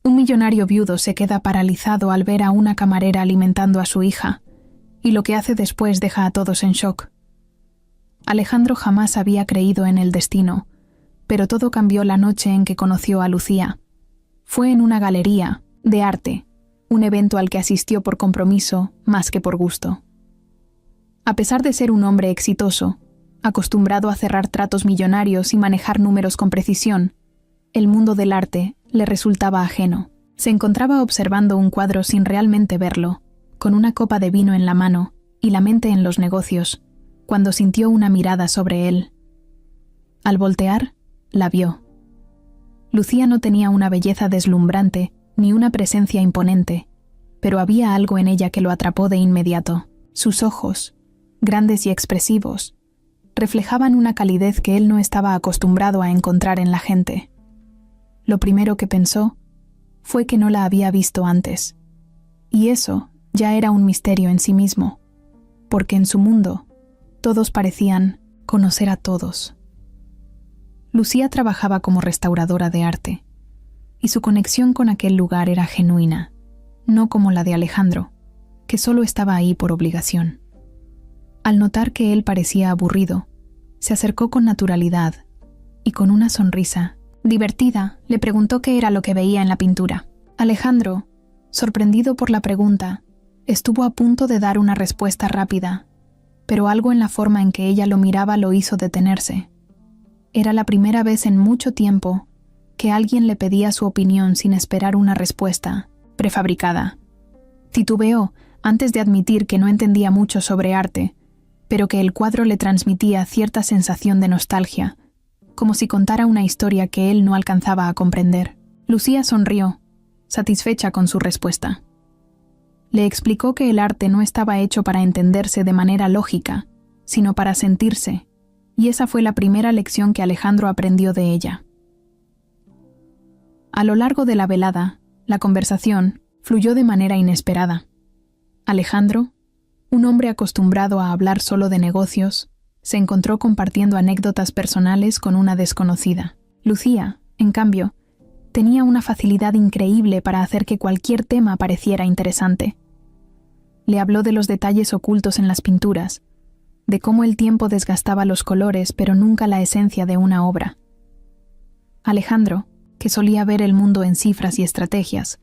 Un millonario viudo se queda paralizado al ver a una camarera alimentando a su hija, y lo que hace después deja a todos en shock. Alejandro jamás había creído en el destino, pero todo cambió la noche en que conoció a Lucía. Fue en una galería de arte, un evento al que asistió por compromiso más que por gusto. A pesar de ser un hombre exitoso, acostumbrado a cerrar tratos millonarios y manejar números con precisión, el mundo del arte le resultaba ajeno. Se encontraba observando un cuadro sin realmente verlo, con una copa de vino en la mano y la mente en los negocios, cuando sintió una mirada sobre él. Al voltear, la vio. Lucía no tenía una belleza deslumbrante ni una presencia imponente, pero había algo en ella que lo atrapó de inmediato. Sus ojos, grandes y expresivos, reflejaban una calidez que él no estaba acostumbrado a encontrar en la gente. Lo primero que pensó fue que no la había visto antes, y eso ya era un misterio en sí mismo, porque en su mundo todos parecían conocer a todos. Lucía trabajaba como restauradora de arte, y su conexión con aquel lugar era genuina, no como la de Alejandro, que solo estaba ahí por obligación. Al notar que él parecía aburrido, se acercó con naturalidad y con una sonrisa divertida le preguntó qué era lo que veía en la pintura. Alejandro, sorprendido por la pregunta, estuvo a punto de dar una respuesta rápida, pero algo en la forma en que ella lo miraba lo hizo detenerse. Era la primera vez en mucho tiempo que alguien le pedía su opinión sin esperar una respuesta prefabricada. Titubeó antes de admitir que no entendía mucho sobre arte, pero que el cuadro le transmitía cierta sensación de nostalgia, como si contara una historia que él no alcanzaba a comprender. Lucía sonrió, satisfecha con su respuesta. Le explicó que el arte no estaba hecho para entenderse de manera lógica, sino para sentirse, y esa fue la primera lección que Alejandro aprendió de ella. A lo largo de la velada, la conversación fluyó de manera inesperada. Alejandro, un hombre acostumbrado a hablar solo de negocios, se encontró compartiendo anécdotas personales con una desconocida. Lucía, en cambio, tenía una facilidad increíble para hacer que cualquier tema pareciera interesante. Le habló de los detalles ocultos en las pinturas, de cómo el tiempo desgastaba los colores pero nunca la esencia de una obra. Alejandro, que solía ver el mundo en cifras y estrategias,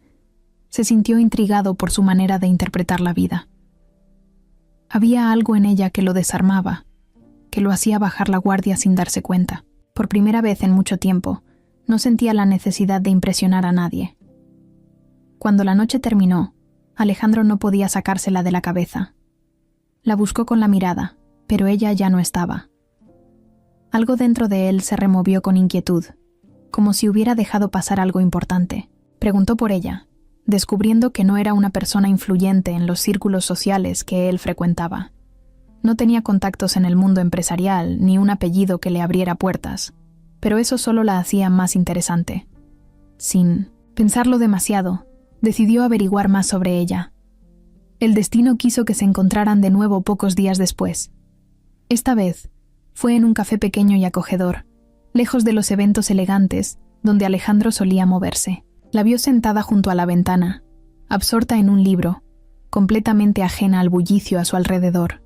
se sintió intrigado por su manera de interpretar la vida. Había algo en ella que lo desarmaba, que lo hacía bajar la guardia sin darse cuenta. Por primera vez en mucho tiempo, no sentía la necesidad de impresionar a nadie. Cuando la noche terminó, Alejandro no podía sacársela de la cabeza. La buscó con la mirada, pero ella ya no estaba. Algo dentro de él se removió con inquietud, como si hubiera dejado pasar algo importante. Preguntó por ella, descubriendo que no era una persona influyente en los círculos sociales que él frecuentaba. No tenía contactos en el mundo empresarial ni un apellido que le abriera puertas, pero eso solo la hacía más interesante. Sin pensarlo demasiado, decidió averiguar más sobre ella. El destino quiso que se encontraran de nuevo pocos días después. Esta vez fue en un café pequeño y acogedor, lejos de los eventos elegantes donde Alejandro solía moverse. La vio sentada junto a la ventana, absorta en un libro, completamente ajena al bullicio a su alrededor.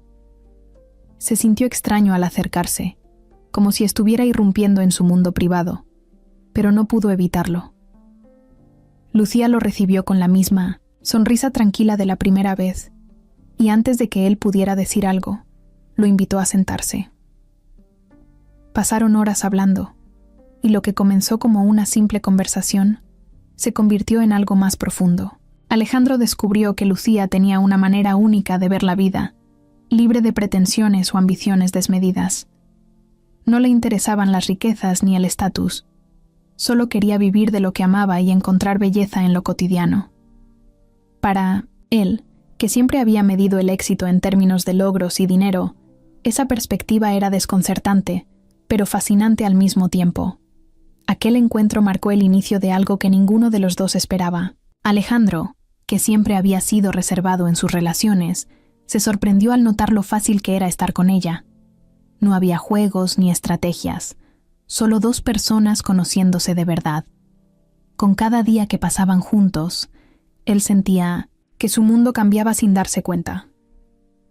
Se sintió extraño al acercarse, como si estuviera irrumpiendo en su mundo privado, pero no pudo evitarlo. Lucía lo recibió con la misma sonrisa tranquila de la primera vez, y antes de que él pudiera decir algo, lo invitó a sentarse. Pasaron horas hablando, y lo que comenzó como una simple conversación se convirtió en algo más profundo. Alejandro descubrió que Lucía tenía una manera única de ver la vida, libre de pretensiones o ambiciones desmedidas. No le interesaban las riquezas ni el estatus. Solo quería vivir de lo que amaba y encontrar belleza en lo cotidiano. Para él, que siempre había medido el éxito en términos de logros y dinero, esa perspectiva era desconcertante, pero fascinante al mismo tiempo. Aquel encuentro marcó el inicio de algo que ninguno de los dos esperaba. Alejandro, que siempre había sido reservado en sus relaciones, se sorprendió al notar lo fácil que era estar con ella. No había juegos ni estrategias, solo dos personas conociéndose de verdad. con cada día que pasaban juntos, él sentía que su mundo cambiaba sin darse cuenta.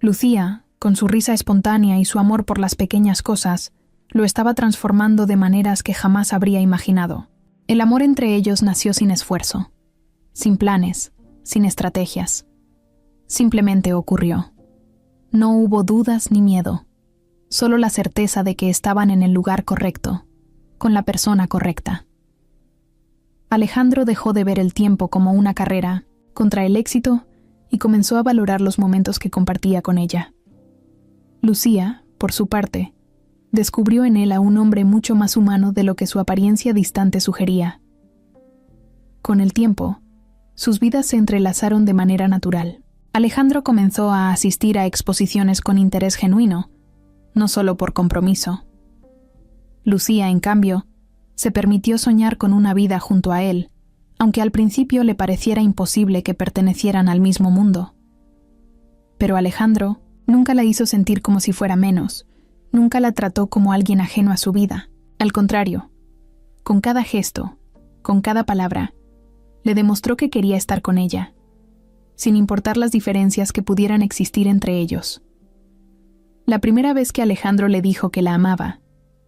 Lucía, con su risa espontánea y su amor por las pequeñas cosas, lo estaba transformando de maneras que jamás habría imaginado. El amor entre ellos nació sin esfuerzo, sin planes, sin estrategias. Simplemente ocurrió. No hubo dudas ni miedo, solo la certeza de que estaban en el lugar correcto, con la persona correcta. Alejandro dejó de ver el tiempo como una carrera contra el éxito y comenzó a valorar los momentos que compartía con ella. Lucía, por su parte, descubrió en él a un hombre mucho más humano de lo que su apariencia distante sugería. Con el tiempo, sus vidas se entrelazaron de manera natural. Alejandro comenzó a asistir a exposiciones con interés genuino, no solo por compromiso. Lucía, en cambio, se permitió soñar con una vida junto a él, aunque al principio le pareciera imposible que pertenecieran al mismo mundo. Pero Alejandro nunca la hizo sentir como si fuera menos, nunca la trató como alguien ajeno a su vida. Al contrario, con cada gesto, con cada palabra, le demostró que quería estar con ella, sin importar las diferencias que pudieran existir entre ellos. La primera vez que Alejandro le dijo que la amaba,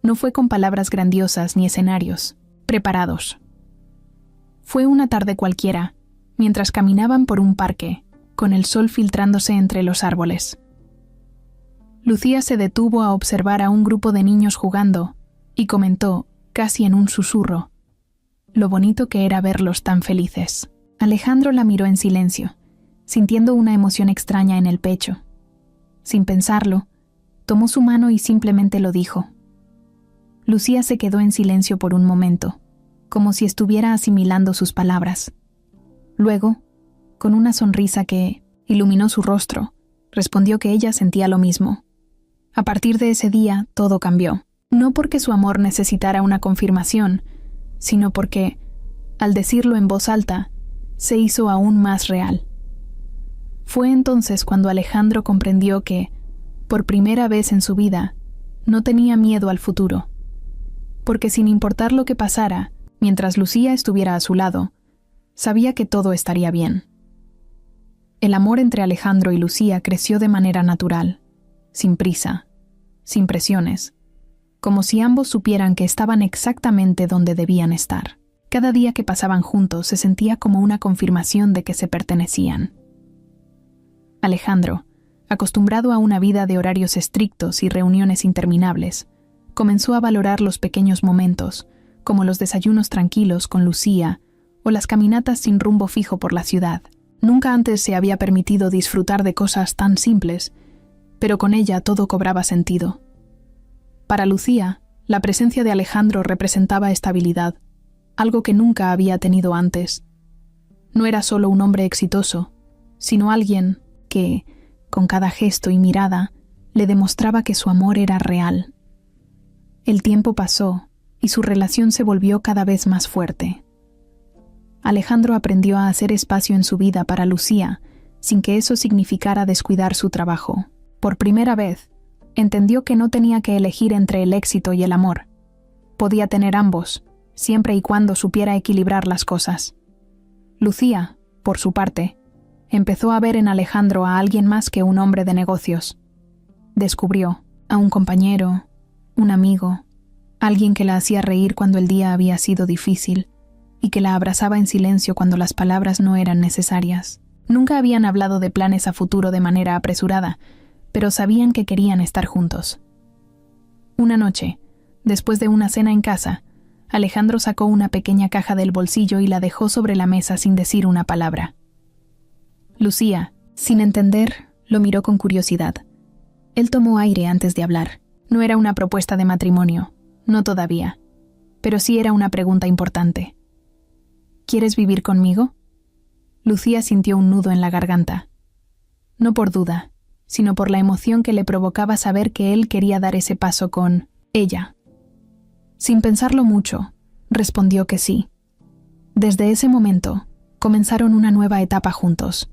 no fue con palabras grandiosas ni escenarios preparados. Fue una tarde cualquiera, mientras caminaban por un parque, con el sol filtrándose entre los árboles. Lucía se detuvo a observar a un grupo de niños jugando y comentó, casi en un susurro, lo bonito que era verlos tan felices. Alejandro la miró en silencio, sintiendo una emoción extraña en el pecho. Sin pensarlo, tomó su mano y simplemente lo dijo. Lucía se quedó en silencio por un momento, como si estuviera asimilando sus palabras. Luego, con una sonrisa que iluminó su rostro, respondió que ella sentía lo mismo. A partir de ese día, todo cambió. No porque su amor necesitara una confirmación, sino porque, al decirlo en voz alta, se hizo aún más real. Fue entonces cuando Alejandro comprendió que, por primera vez en su vida, no tenía miedo al futuro. Porque sin importar lo que pasara, mientras Lucía estuviera a su lado, sabía que todo estaría bien. El amor entre Alejandro y Lucía creció de manera natural, sin prisa, sin presiones, como si ambos supieran que estaban exactamente donde debían estar. Cada día que pasaban juntos se sentía como una confirmación de que se pertenecían. Alejandro, acostumbrado a una vida de horarios estrictos y reuniones interminables, comenzó a valorar los pequeños momentos, como los desayunos tranquilos con Lucía o las caminatas sin rumbo fijo por la ciudad. Nunca antes se había permitido disfrutar de cosas tan simples, pero con ella todo cobraba sentido. Para Lucía, la presencia de Alejandro representaba estabilidad, algo que nunca había tenido antes. No era solo un hombre exitoso, sino alguien que, con cada gesto y mirada, le demostraba que su amor era real. El tiempo pasó y su relación se volvió cada vez más fuerte. Alejandro aprendió a hacer espacio en su vida para Lucía, sin que eso significara descuidar su trabajo. Por primera vez, entendió que no tenía que elegir entre el éxito y el amor. Podía tener ambos, siempre y cuando supiera equilibrar las cosas. Lucía, por su parte, empezó a ver en Alejandro a alguien más que un hombre de negocios. Descubrió a un compañero, un amigo, alguien que la hacía reír cuando el día había sido difícil y que la abrazaba en silencio cuando las palabras no eran necesarias. Nunca habían hablado de planes a futuro de manera apresurada, pero sabían que querían estar juntos. Una noche, después de una cena en casa, Alejandro sacó una pequeña caja del bolsillo y la dejó sobre la mesa sin decir una palabra. Lucía, sin entender, lo miró con curiosidad. Él tomó aire antes de hablar. No era una propuesta de matrimonio, no todavía, pero sí era una pregunta importante. ¿Quieres vivir conmigo? Lucía sintió un nudo en la garganta. No por duda, sino por la emoción que le provocaba saber que él quería dar ese paso con ella. Sin pensarlo mucho, respondió que sí. Desde ese momento, comenzaron una nueva etapa juntos.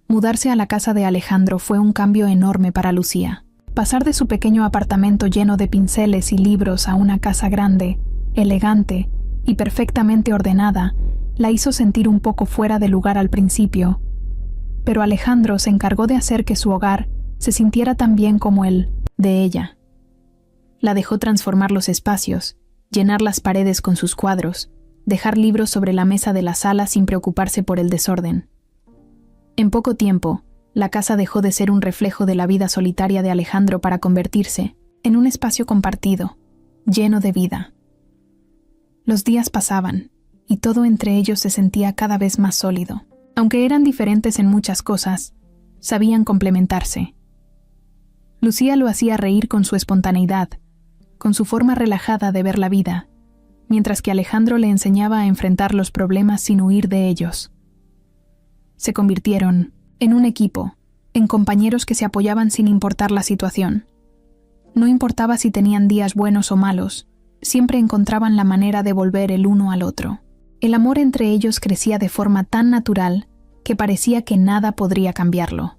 Mudarse a la casa de Alejandro fue un cambio enorme para Lucía. Pasar de su pequeño apartamento lleno de pinceles y libros a una casa grande, elegante y perfectamente ordenada la hizo sentir un poco fuera de lugar al principio, pero Alejandro se encargó de hacer que su hogar se sintiera tan bien como el de ella. La dejó transformar los espacios, llenar las paredes con sus cuadros, dejar libros sobre la mesa de la sala sin preocuparse por el desorden. En poco tiempo, la casa dejó de ser un reflejo de la vida solitaria de Alejandro para convertirse en un espacio compartido, lleno de vida. Los días pasaban, y todo entre ellos se sentía cada vez más sólido. Aunque eran diferentes en muchas cosas, sabían complementarse. Lucía lo hacía reír con su espontaneidad, con su forma relajada de ver la vida, mientras que Alejandro le enseñaba a enfrentar los problemas sin huir de ellos. Se convirtieron en un equipo, en compañeros que se apoyaban sin importar la situación. No importaba si tenían días buenos o malos, siempre encontraban la manera de volver el uno al otro. El amor entre ellos crecía de forma tan natural que parecía que nada podría cambiarlo.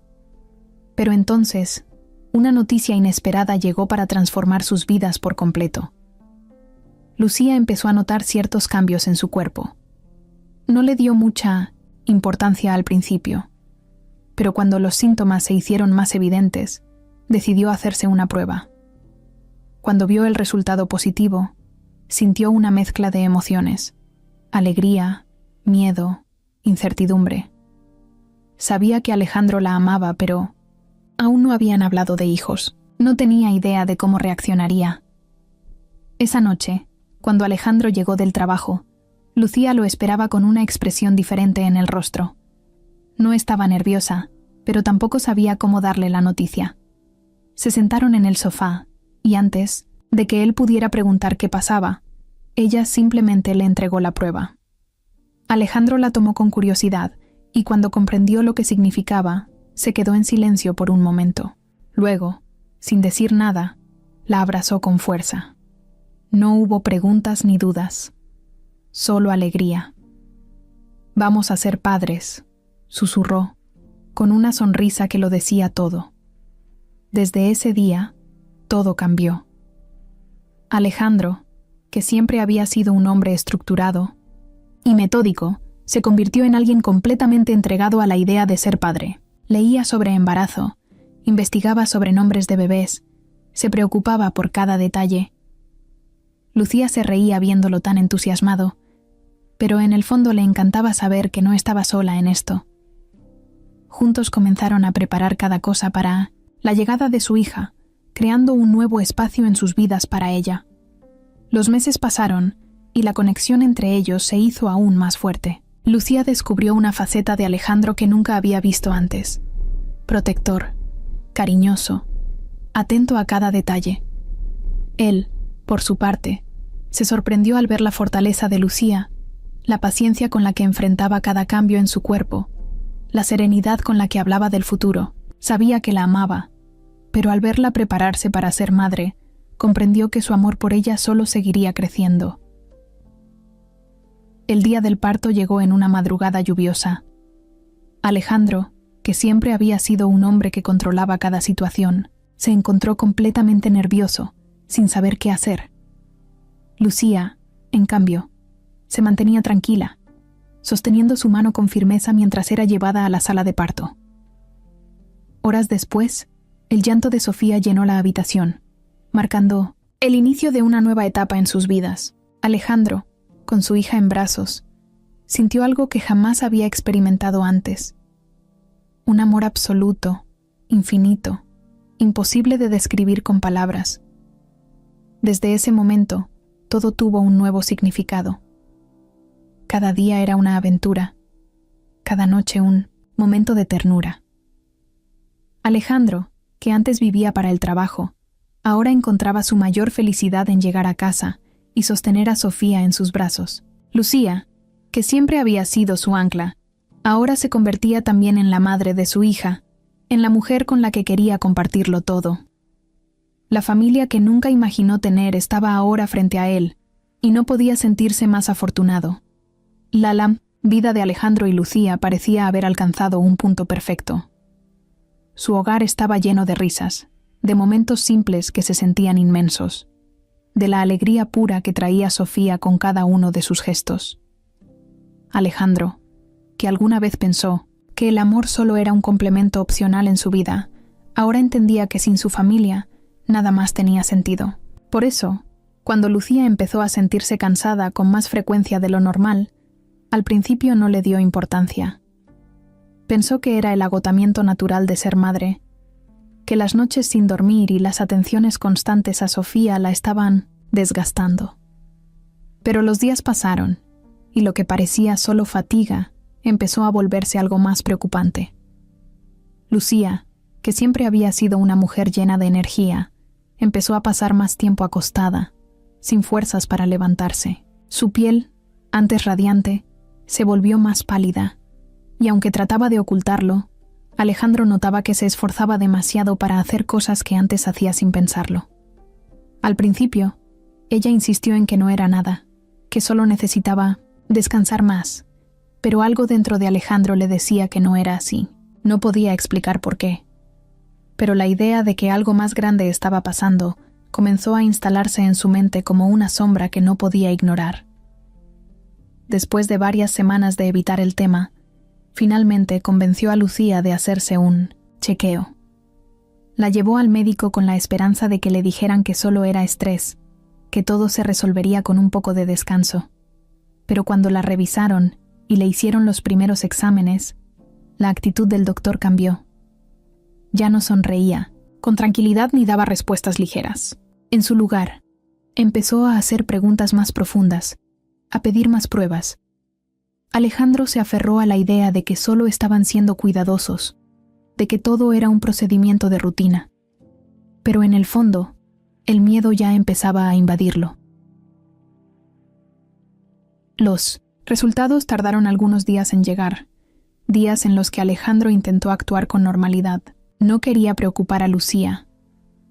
Pero entonces, una noticia inesperada llegó para transformar sus vidas por completo. Lucía empezó a notar ciertos cambios en su cuerpo. No le dio mucha importancia al principio, pero cuando los síntomas se hicieron más evidentes, decidió hacerse una prueba. Cuando vio el resultado positivo, sintió una mezcla de emociones: alegría, miedo, incertidumbre. Sabía que Alejandro la amaba, pero aún no habían hablado de hijos. No tenía idea de cómo reaccionaría. Esa noche, cuando Alejandro llegó del trabajo, Lucía lo esperaba con una expresión diferente en el rostro. No estaba nerviosa, pero tampoco sabía cómo darle la noticia. Se sentaron en el sofá, y antes de que él pudiera preguntar qué pasaba, ella simplemente le entregó la prueba. Alejandro la tomó con curiosidad, y cuando comprendió lo que significaba, se quedó en silencio por un momento. Luego, sin decir nada, la abrazó con fuerza. No hubo preguntas ni dudas, solo alegría. «Vamos a ser padres», susurró, con una sonrisa que lo decía todo. Desde ese día, todo cambió. Alejandro, que siempre había sido un hombre estructurado y metódico, se convirtió en alguien completamente entregado a la idea de ser padre. Leía sobre embarazo, investigaba sobre nombres de bebés, se preocupaba por cada detalle. Lucía se reía viéndolo tan entusiasmado, pero en el fondo le encantaba saber que no estaba sola en esto. Juntos comenzaron a preparar cada cosa para la llegada de su hija, creando un nuevo espacio en sus vidas para ella. Los meses pasaron y la conexión entre ellos se hizo aún más fuerte. Lucía descubrió una faceta de Alejandro que nunca había visto antes: protector, cariñoso, atento a cada detalle. Él, por su parte, se sorprendió al ver la fortaleza de Lucía, la paciencia con la que enfrentaba cada cambio en su cuerpo, la serenidad con la que hablaba del futuro. Sabía que la amaba, pero al verla prepararse para ser madre, comprendió que su amor por ella solo seguiría creciendo. El día del parto llegó en una madrugada lluviosa. Alejandro, que siempre había sido un hombre que controlaba cada situación, se encontró completamente nervioso, sin saber qué hacer. Lucía, en cambio, se mantenía tranquila, sosteniendo su mano con firmeza mientras era llevada a la sala de parto. Horas después, el llanto de Sofía llenó la habitación, marcando el inicio de una nueva etapa en sus vidas. Alejandro, con su hija en brazos, sintió algo que jamás había experimentado antes: un amor absoluto, infinito, imposible de describir con palabras. Desde ese momento, todo tuvo un nuevo significado. Cada día era una aventura, cada noche un momento de ternura. Alejandro, que antes vivía para el trabajo, ahora encontraba su mayor felicidad en llegar a casa y sostener a Sofía en sus brazos. Lucía, que siempre había sido su ancla, ahora se convertía también en la madre de su hija, en la mujer con la que quería compartirlo todo. La familia que nunca imaginó tener estaba ahora frente a él, y no podía sentirse más afortunado. La vida de Alejandro y Lucía parecía haber alcanzado un punto perfecto. Su hogar estaba lleno de risas, de momentos simples que se sentían inmensos, de la alegría pura que traía Sofía con cada uno de sus gestos. Alejandro, que alguna vez pensó que el amor solo era un complemento opcional en su vida, ahora entendía que sin su familia nada más tenía sentido. Por eso, cuando Lucía empezó a sentirse cansada con más frecuencia de lo normal, al principio no le dio importancia. Pensó que era el agotamiento natural de ser madre, que las noches sin dormir y las atenciones constantes a Sofía la estaban desgastando. Pero los días pasaron, y lo que parecía solo fatiga empezó a volverse algo más preocupante. Lucía, que siempre había sido una mujer llena de energía, empezó a pasar más tiempo acostada, sin fuerzas para levantarse. Su piel, antes radiante, se volvió más pálida, y aunque trataba de ocultarlo, Alejandro notaba que se esforzaba demasiado para hacer cosas que antes hacía sin pensarlo. Al principio, ella insistió en que no era nada, que solo necesitaba descansar más, pero algo dentro de Alejandro le decía que no era así. No podía explicar por qué. Pero la idea de que algo más grande estaba pasando comenzó a instalarse en su mente como una sombra que no podía ignorar. Después de varias semanas de evitar el tema, finalmente convenció a Lucía de hacerse un chequeo. La llevó al médico con la esperanza de que le dijeran que solo era estrés, que todo se resolvería con un poco de descanso. Pero cuando la revisaron y le hicieron los primeros exámenes, la actitud del doctor cambió. Ya no sonreía con tranquilidad ni daba respuestas ligeras. En su lugar, empezó a hacer preguntas más profundas, a pedir más pruebas. Alejandro se aferró a la idea de que solo estaban siendo cuidadosos, de que todo era un procedimiento de rutina. Pero en el fondo, el miedo ya empezaba a invadirlo. Los resultados tardaron algunos días en llegar, días en los que Alejandro intentó actuar con normalidad. No quería preocupar a Lucía,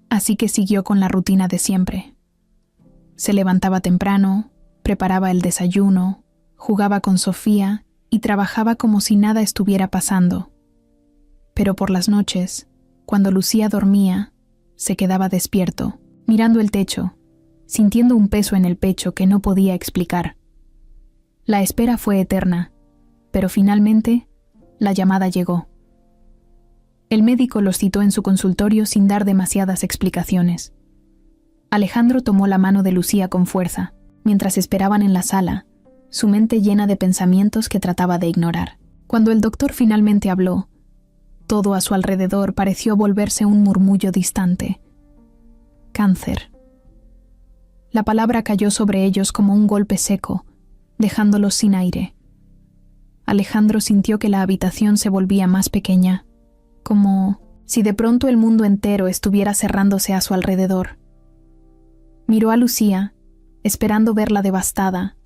así que siguió con la rutina de siempre. Se levantaba temprano, preparaba el desayuno, jugaba con Sofía y trabajaba como si nada estuviera pasando. Pero por las noches, cuando Lucía dormía, se quedaba despierto, mirando el techo, sintiendo un peso en el pecho que no podía explicar. La espera fue eterna, pero finalmente la llamada llegó. El médico los citó en su consultorio sin dar demasiadas explicaciones. Alejandro tomó la mano de Lucía con fuerza, mientras esperaban en la sala, su mente llena de pensamientos que trataba de ignorar. Cuando el doctor finalmente habló, todo a su alrededor pareció volverse un murmullo distante. Cáncer. La palabra cayó sobre ellos como un golpe seco, dejándolos sin aire. Alejandro sintió que la habitación se volvía más pequeña, como si de pronto el mundo entero estuviera cerrándose a su alrededor. Miró a Lucía, esperando verla devastada,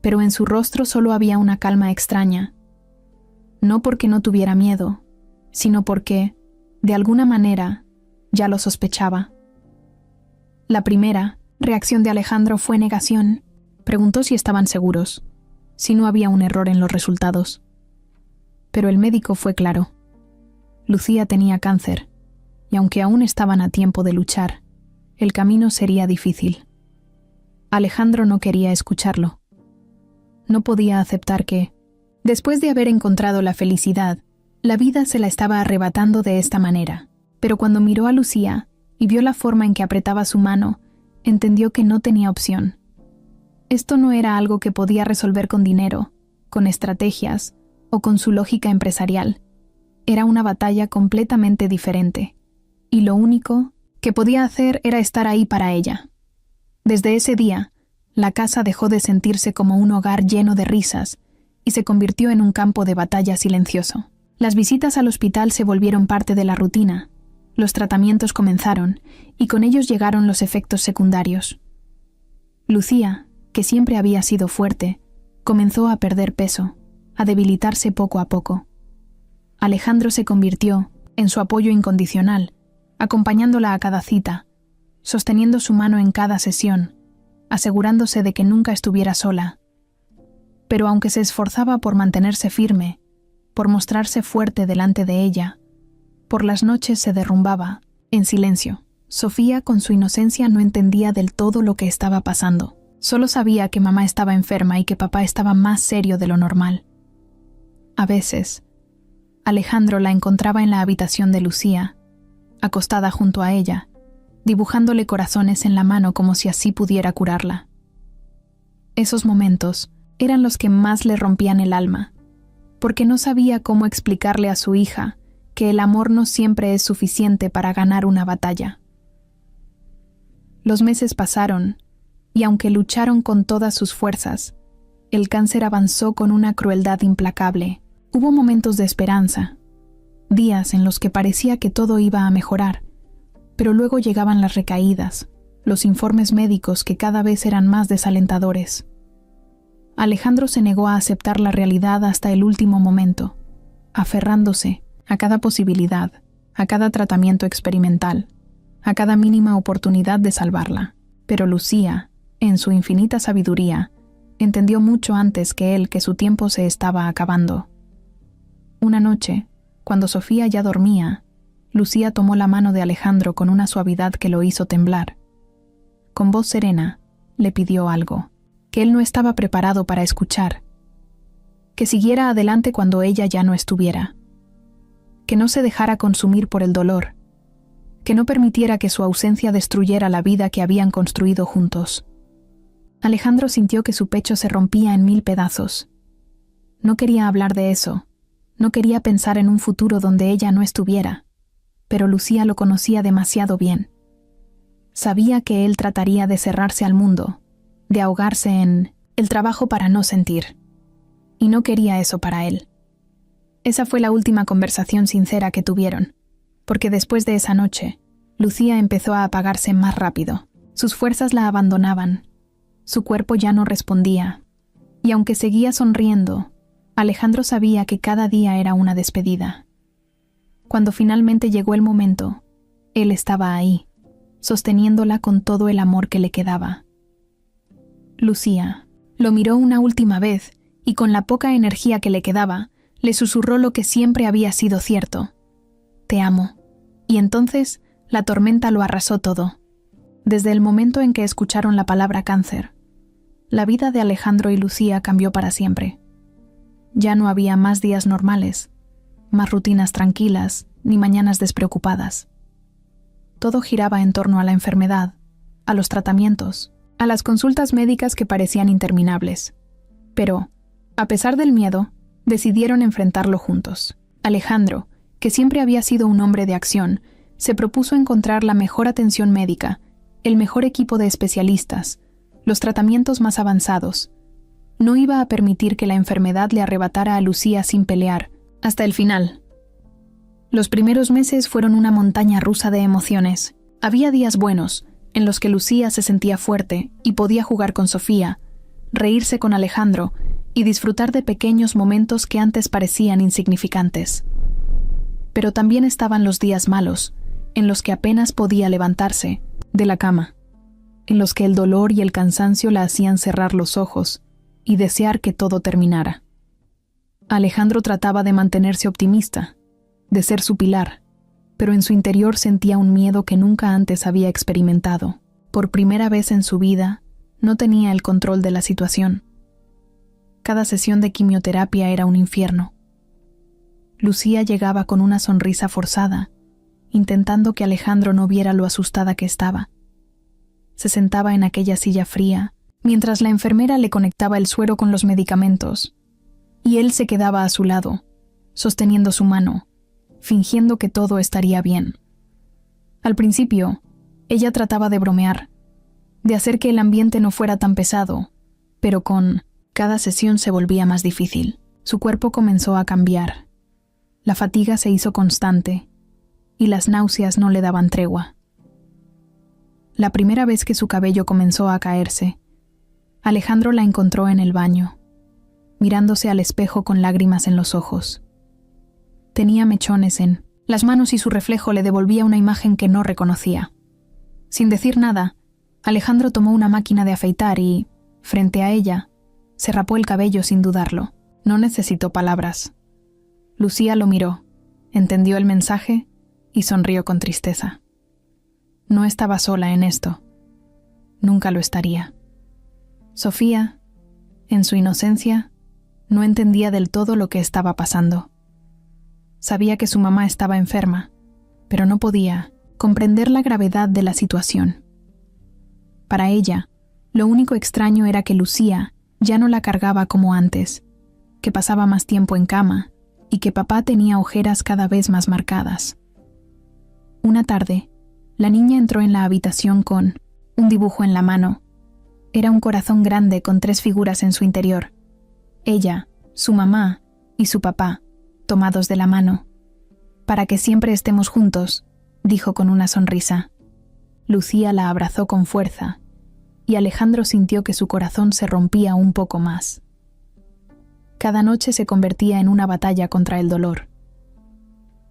pero en su rostro solo había una calma extraña. No porque no tuviera miedo, sino porque, de alguna manera, ya lo sospechaba. La primera reacción de Alejandro fue negación. Preguntó si estaban seguros, si no había un error en los resultados. Pero el médico fue claro. Lucía tenía cáncer, y aunque aún estaban a tiempo de luchar, el camino sería difícil. Alejandro no quería escucharlo. No podía aceptar que, después de haber encontrado la felicidad, la vida se la estaba arrebatando de esta manera. Pero cuando miró a Lucía y vio la forma en que apretaba su mano, entendió que no tenía opción. Esto no era algo que podía resolver con dinero, con estrategias o con su lógica empresarial. Era una batalla completamente diferente, y lo único que podía hacer era estar ahí para ella. Desde ese día, la casa dejó de sentirse como un hogar lleno de risas y se convirtió en un campo de batalla silencioso. Las visitas al hospital se volvieron parte de la rutina, los tratamientos comenzaron y con ellos llegaron los efectos secundarios. Lucía, que siempre había sido fuerte, comenzó a perder peso, a debilitarse poco a poco. Alejandro se convirtió en su apoyo incondicional, acompañándola a cada cita, sosteniendo su mano en cada sesión, asegurándose de que nunca estuviera sola. Pero aunque se esforzaba por mantenerse firme, por mostrarse fuerte delante de ella, por las noches se derrumbaba, en silencio. Sofía, con su inocencia, no entendía del todo lo que estaba pasando. Solo sabía que mamá estaba enferma y que papá estaba más serio de lo normal. A veces, Alejandro la encontraba en la habitación de Lucía, acostada junto a ella, dibujándole corazones en la mano como si así pudiera curarla. Esos momentos eran los que más le rompían el alma, porque no sabía cómo explicarle a su hija que el amor no siempre es suficiente para ganar una batalla. Los meses pasaron, y aunque lucharon con todas sus fuerzas, el cáncer avanzó con una crueldad implacable. Hubo momentos de esperanza, días en los que parecía que todo iba a mejorar, pero luego llegaban las recaídas, los informes médicos que cada vez eran más desalentadores. Alejandro se negó a aceptar la realidad hasta el último momento, aferrándose a cada posibilidad, a cada tratamiento experimental, a cada mínima oportunidad de salvarla. Pero Lucía, en su infinita sabiduría, entendió mucho antes que él que su tiempo se estaba acabando. Una noche, cuando Sofía ya dormía, Lucía tomó la mano de Alejandro con una suavidad que lo hizo temblar. Con voz serena, le pidió algo, que él no estaba preparado para escuchar, que siguiera adelante cuando ella ya no estuviera, que no se dejara consumir por el dolor, que no permitiera que su ausencia destruyera la vida que habían construido juntos. Alejandro sintió que su pecho se rompía en 1000 pedazos. No quería hablar de eso, no quería pensar en un futuro donde ella no estuviera, pero Lucía lo conocía demasiado bien. Sabía que él trataría de cerrarse al mundo, de ahogarse en el trabajo para no sentir, y no quería eso para él. Esa fue la última conversación sincera que tuvieron, porque después de esa noche, Lucía empezó a apagarse más rápido. Sus fuerzas la abandonaban, su cuerpo ya no respondía, y aunque seguía sonriendo, Alejandro sabía que cada día era una despedida. Cuando finalmente llegó el momento, él estaba ahí, sosteniéndola con todo el amor que le quedaba. Lucía lo miró una última vez y con la poca energía que le quedaba, le susurró lo que siempre había sido cierto: «Te amo». Y entonces la tormenta lo arrasó todo. Desde el momento en que escucharon la palabra cáncer, la vida de Alejandro y Lucía cambió para siempre. Ya no había más días normales, más rutinas tranquilas, ni mañanas despreocupadas. Todo giraba en torno a la enfermedad, a los tratamientos, a las consultas médicas que parecían interminables. Pero, a pesar del miedo, decidieron enfrentarlo juntos. Alejandro, que siempre había sido un hombre de acción, se propuso encontrar la mejor atención médica, el mejor equipo de especialistas, los tratamientos más avanzados. No iba a permitir que la enfermedad le arrebatara a Lucía sin pelear, hasta el final. Los primeros meses fueron una montaña rusa de emociones. Había días buenos, en los que Lucía se sentía fuerte y podía jugar con Sofía, reírse con Alejandro y disfrutar de pequeños momentos que antes parecían insignificantes. Pero también estaban los días malos, en los que apenas podía levantarse de la cama, en los que el dolor y el cansancio la hacían cerrar los ojos y desear que todo terminara. Alejandro trataba de mantenerse optimista, de ser su pilar, pero en su interior sentía un miedo que nunca antes había experimentado. Por primera vez en su vida, no tenía el control de la situación. Cada sesión de quimioterapia era un infierno. Lucía llegaba con una sonrisa forzada, intentando que Alejandro no viera lo asustada que estaba. Se sentaba en aquella silla fría, mientras la enfermera le conectaba el suero con los medicamentos, y él se quedaba a su lado, sosteniendo su mano, fingiendo que todo estaría bien. Al principio, ella trataba de bromear, de hacer que el ambiente no fuera tan pesado, pero con cada sesión se volvía más difícil. Su cuerpo comenzó a cambiar. La fatiga se hizo constante, y las náuseas no le daban tregua. La primera vez que su cabello comenzó a caerse, Alejandro la encontró en el baño, mirándose al espejo con lágrimas en los ojos. Tenía mechones en las manos y su reflejo le devolvía una imagen que no reconocía. Sin decir nada, Alejandro tomó una máquina de afeitar y, frente a ella, se rapó el cabello sin dudarlo. No necesitó palabras. Lucía lo miró, entendió el mensaje y sonrió con tristeza. No estaba sola en esto. Nunca lo estaría. Sofía, en su inocencia, no entendía del todo lo que estaba pasando. Sabía que su mamá estaba enferma, pero no podía comprender la gravedad de la situación. Para ella, lo único extraño era que Lucía ya no la cargaba como antes, que pasaba más tiempo en cama y que papá tenía ojeras cada vez más marcadas. Una tarde, la niña entró en la habitación con un dibujo en la mano. Era un corazón grande con 3 figuras en su interior. Ella, su mamá y su papá, tomados de la mano. «Para que siempre estemos juntos», dijo con una sonrisa. Lucía la abrazó con fuerza, y Alejandro sintió que su corazón se rompía un poco más. Cada noche se convertía en una batalla contra el dolor.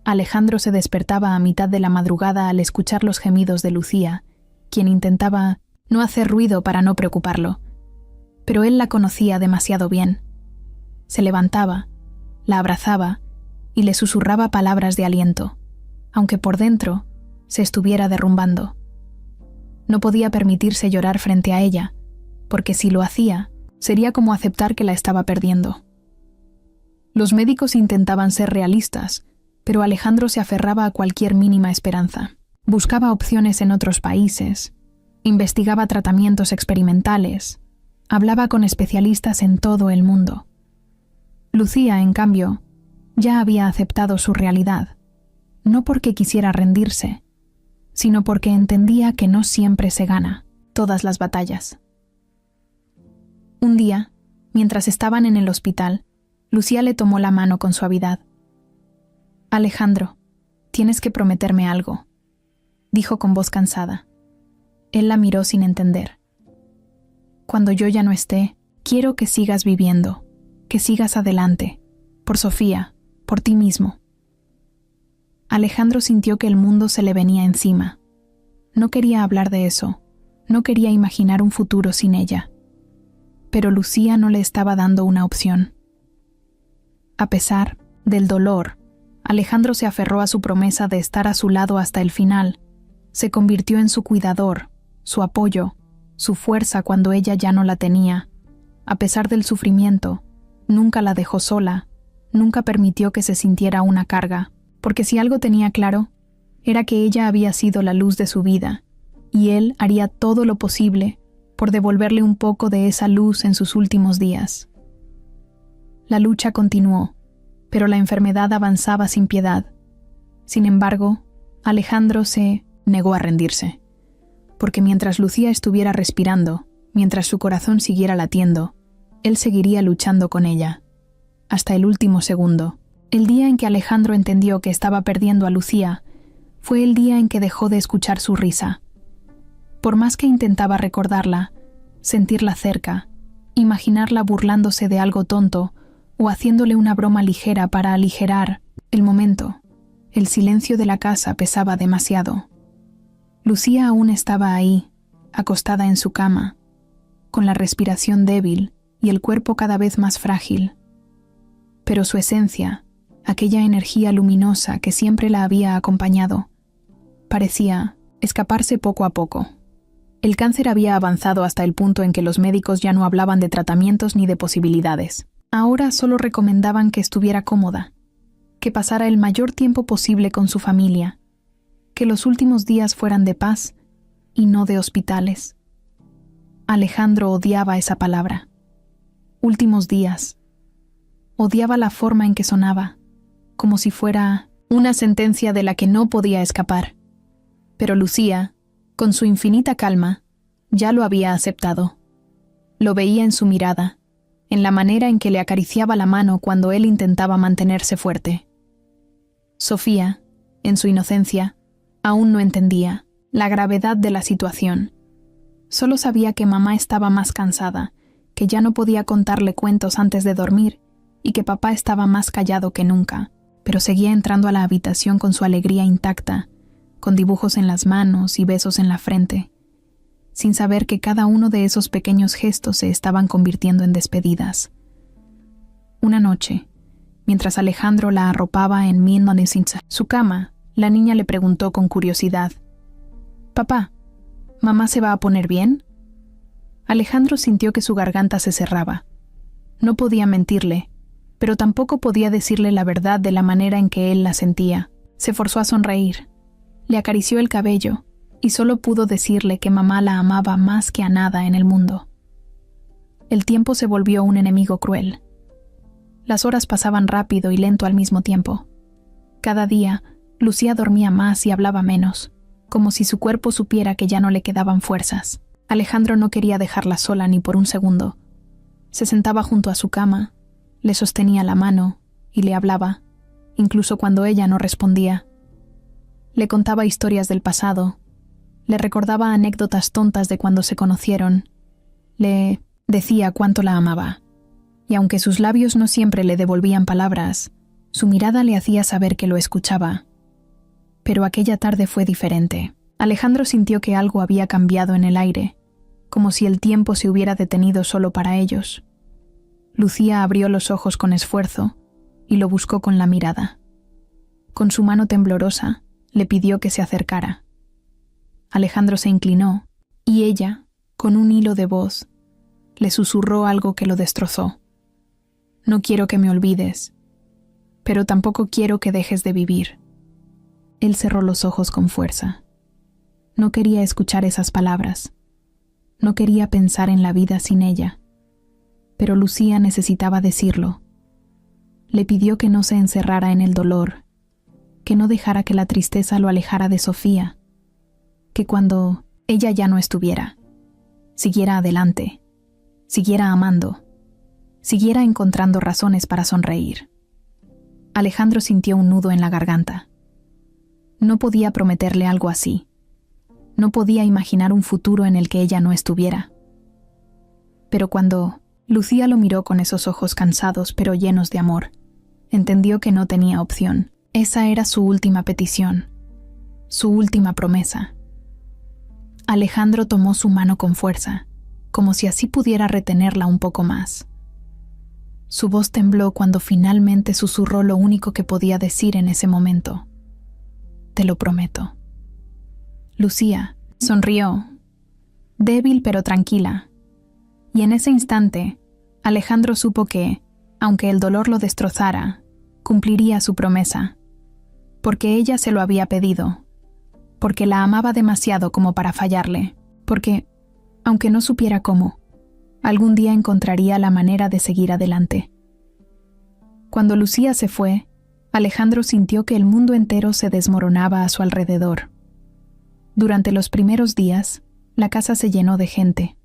Alejandro se despertaba a mitad de la madrugada al escuchar los gemidos de Lucía, quien intentaba no hacer ruido para no preocuparlo. Pero él la conocía demasiado bien. Se levantaba, la abrazaba y le susurraba palabras de aliento, aunque por dentro se estuviera derrumbando. No podía permitirse llorar frente a ella, porque si lo hacía, sería como aceptar que la estaba perdiendo. Los médicos intentaban ser realistas, pero Alejandro se aferraba a cualquier mínima esperanza. Buscaba opciones en otros países, investigaba tratamientos experimentales, hablaba con especialistas en todo el mundo. Lucía, en cambio, ya había aceptado su realidad, no porque quisiera rendirse, sino porque entendía que no siempre se gana todas las batallas. Un día, mientras estaban en el hospital, Lucía le tomó la mano con suavidad. «Alejandro, tienes que prometerme algo», dijo con voz cansada. Él la miró sin entender. «Cuando yo ya no esté, quiero que sigas viviendo, que sigas adelante, por Sofía, por ti mismo». Alejandro sintió que el mundo se le venía encima. No quería hablar de eso, no quería imaginar un futuro sin ella. Pero Lucía no le estaba dando una opción. A pesar del dolor, Alejandro se aferró a su promesa de estar a su lado hasta el final. Se convirtió en su cuidador, su apoyo, su fuerza cuando ella ya no la tenía. A pesar del sufrimiento, nunca la dejó sola, nunca permitió que se sintiera una carga, porque si algo tenía claro, era que ella había sido la luz de su vida, y él haría todo lo posible por devolverle un poco de esa luz en sus últimos días. La lucha continuó, pero la enfermedad avanzaba sin piedad. Sin embargo, Alejandro se negó a rendirse, porque mientras Lucía estuviera respirando, mientras su corazón siguiera latiendo, él seguiría luchando con ella, hasta el último segundo. El día en que Alejandro entendió que estaba perdiendo a Lucía, fue el día en que dejó de escuchar su risa. Por más que intentaba recordarla, sentirla cerca, imaginarla burlándose de algo tonto o haciéndole una broma ligera para aligerar el momento, el silencio de la casa pesaba demasiado. Lucía aún estaba ahí, acostada en su cama, con la respiración débil y el cuerpo cada vez más frágil. Pero su esencia, aquella energía luminosa que siempre la había acompañado, parecía escaparse poco a poco. El cáncer había avanzado hasta el punto en que los médicos ya no hablaban de tratamientos ni de posibilidades. Ahora solo recomendaban que estuviera cómoda, que pasara el mayor tiempo posible con su familia, que los últimos días fueran de paz y no de hospitales. Alejandro odiaba esa palabra. Últimos días. Odiaba la forma en que sonaba, como si fuera una sentencia de la que no podía escapar. Pero Lucía, con su infinita calma, ya lo había aceptado. Lo veía en su mirada, en la manera en que le acariciaba la mano cuando él intentaba mantenerse fuerte. Sofía, en su inocencia, aún no entendía la gravedad de la situación. Solo sabía que mamá estaba más cansada, que ya no podía contarle cuentos antes de dormir y que papá estaba más callado que nunca, pero seguía entrando a la habitación con su alegría intacta, con dibujos en las manos y besos en la frente, sin saber que cada uno de esos pequeños gestos se estaban convirtiendo en despedidas. Una noche, mientras Alejandro la arropaba en su cama, la niña le preguntó con curiosidad: «Papá, ¿mamá se va a poner bien?». Alejandro sintió que su garganta se cerraba. No podía mentirle, pero tampoco podía decirle la verdad de la manera en que él la sentía. Se forzó a sonreír. Le acarició el cabello y solo pudo decirle que mamá la amaba más que a nada en el mundo. El tiempo se volvió un enemigo cruel. Las horas pasaban rápido y lento al mismo tiempo. Cada día, Lucía dormía más y hablaba menos, como si su cuerpo supiera que ya no le quedaban fuerzas. Alejandro no quería dejarla sola ni por un segundo. Se sentaba junto a su cama, le sostenía la mano y le hablaba, incluso cuando ella no respondía. Le contaba historias del pasado, le recordaba anécdotas tontas de cuando se conocieron, le decía cuánto la amaba. Y aunque sus labios no siempre le devolvían palabras, su mirada le hacía saber que lo escuchaba. Pero aquella tarde fue diferente. Alejandro sintió que algo había cambiado en el aire, como si el tiempo se hubiera detenido solo para ellos. Lucía abrió los ojos con esfuerzo y lo buscó con la mirada. Con su mano temblorosa, le pidió que se acercara. Alejandro se inclinó y ella, con un hilo de voz, le susurró algo que lo destrozó. No quiero que me olvides, pero tampoco quiero que dejes de vivir. Él cerró los ojos con fuerza. No quería escuchar esas palabras. No quería pensar en la vida sin ella. Pero Lucía necesitaba decirlo. Le pidió que no se encerrara en el dolor, que no dejara que la tristeza lo alejara de Sofía, que cuando ella ya no estuviera, siguiera adelante, siguiera amando, siguiera encontrando razones para sonreír. Alejandro sintió un nudo en la garganta. No podía prometerle algo así. No podía imaginar un futuro en el que ella no estuviera. Pero cuando Lucía lo miró con esos ojos cansados pero llenos de amor, entendió que no tenía opción. Esa era su última petición, su última promesa. Alejandro tomó su mano con fuerza, como si así pudiera retenerla un poco más. Su voz tembló cuando finalmente susurró lo único que podía decir en ese momento. Te lo prometo. Lucía sonrió, débil pero tranquila, y en ese instante, Alejandro supo que, aunque el dolor lo destrozara, cumpliría su promesa, porque ella se lo había pedido, porque la amaba demasiado como para fallarle, porque, aunque no supiera cómo, algún día encontraría la manera de seguir adelante. Cuando Lucía se fue, Alejandro sintió que el mundo entero se desmoronaba a su alrededor. Durante los primeros días, la casa se llenó de gente.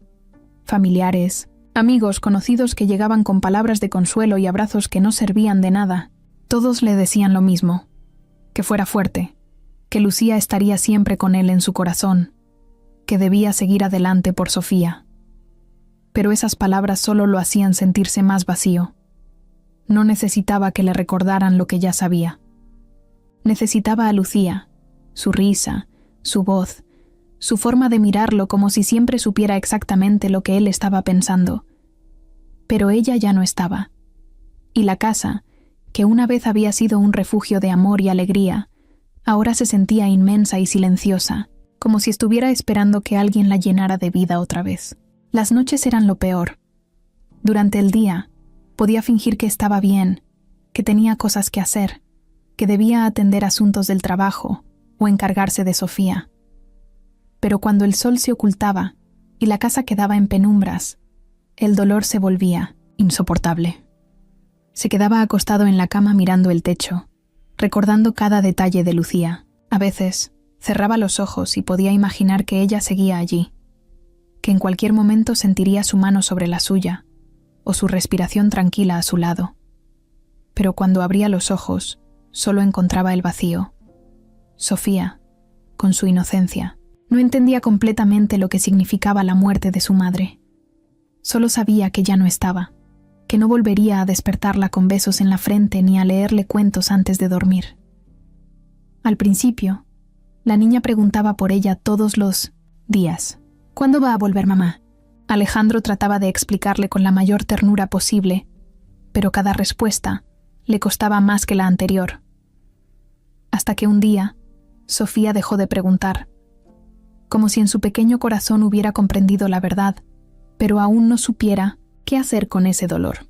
Familiares, amigos conocidos que llegaban con palabras de consuelo y abrazos que no servían de nada. Todos le decían lo mismo, que fuera fuerte, que Lucía estaría siempre con él en su corazón, que debía seguir adelante por Sofía. Pero esas palabras solo lo hacían sentirse más vacío. No necesitaba que le recordaran lo que ya sabía. Necesitaba a Lucía, su risa, su voz, su forma de mirarlo como si siempre supiera exactamente lo que él estaba pensando. Pero ella ya no estaba. Y la casa, que una vez había sido un refugio de amor y alegría, ahora se sentía inmensa y silenciosa, como si estuviera esperando que alguien la llenara de vida otra vez. Las noches eran lo peor. Durante el día, podía fingir que estaba bien, que tenía cosas que hacer, que debía atender asuntos del trabajo o encargarse de Sofía. Pero cuando el sol se ocultaba y la casa quedaba en penumbras, el dolor se volvía insoportable. Se quedaba acostado en la cama mirando el techo, recordando cada detalle de Lucía. A veces, cerraba los ojos y podía imaginar que ella seguía allí, que en cualquier momento sentiría su mano sobre la suya, o su respiración tranquila a su lado. Pero cuando abría los ojos, solo encontraba el vacío. Sofía, con su inocencia, no entendía completamente lo que significaba la muerte de su madre. Solo sabía que ya no estaba, que no volvería a despertarla con besos en la frente ni a leerle cuentos antes de dormir. Al principio, la niña preguntaba por ella todos los días. ¿Cuándo va a volver mamá? Alejandro trataba de explicarle con la mayor ternura posible, pero cada respuesta le costaba más que la anterior. Hasta que un día, Sofía dejó de preguntar, como si en su pequeño corazón hubiera comprendido la verdad, pero aún no supiera qué hacer con ese dolor.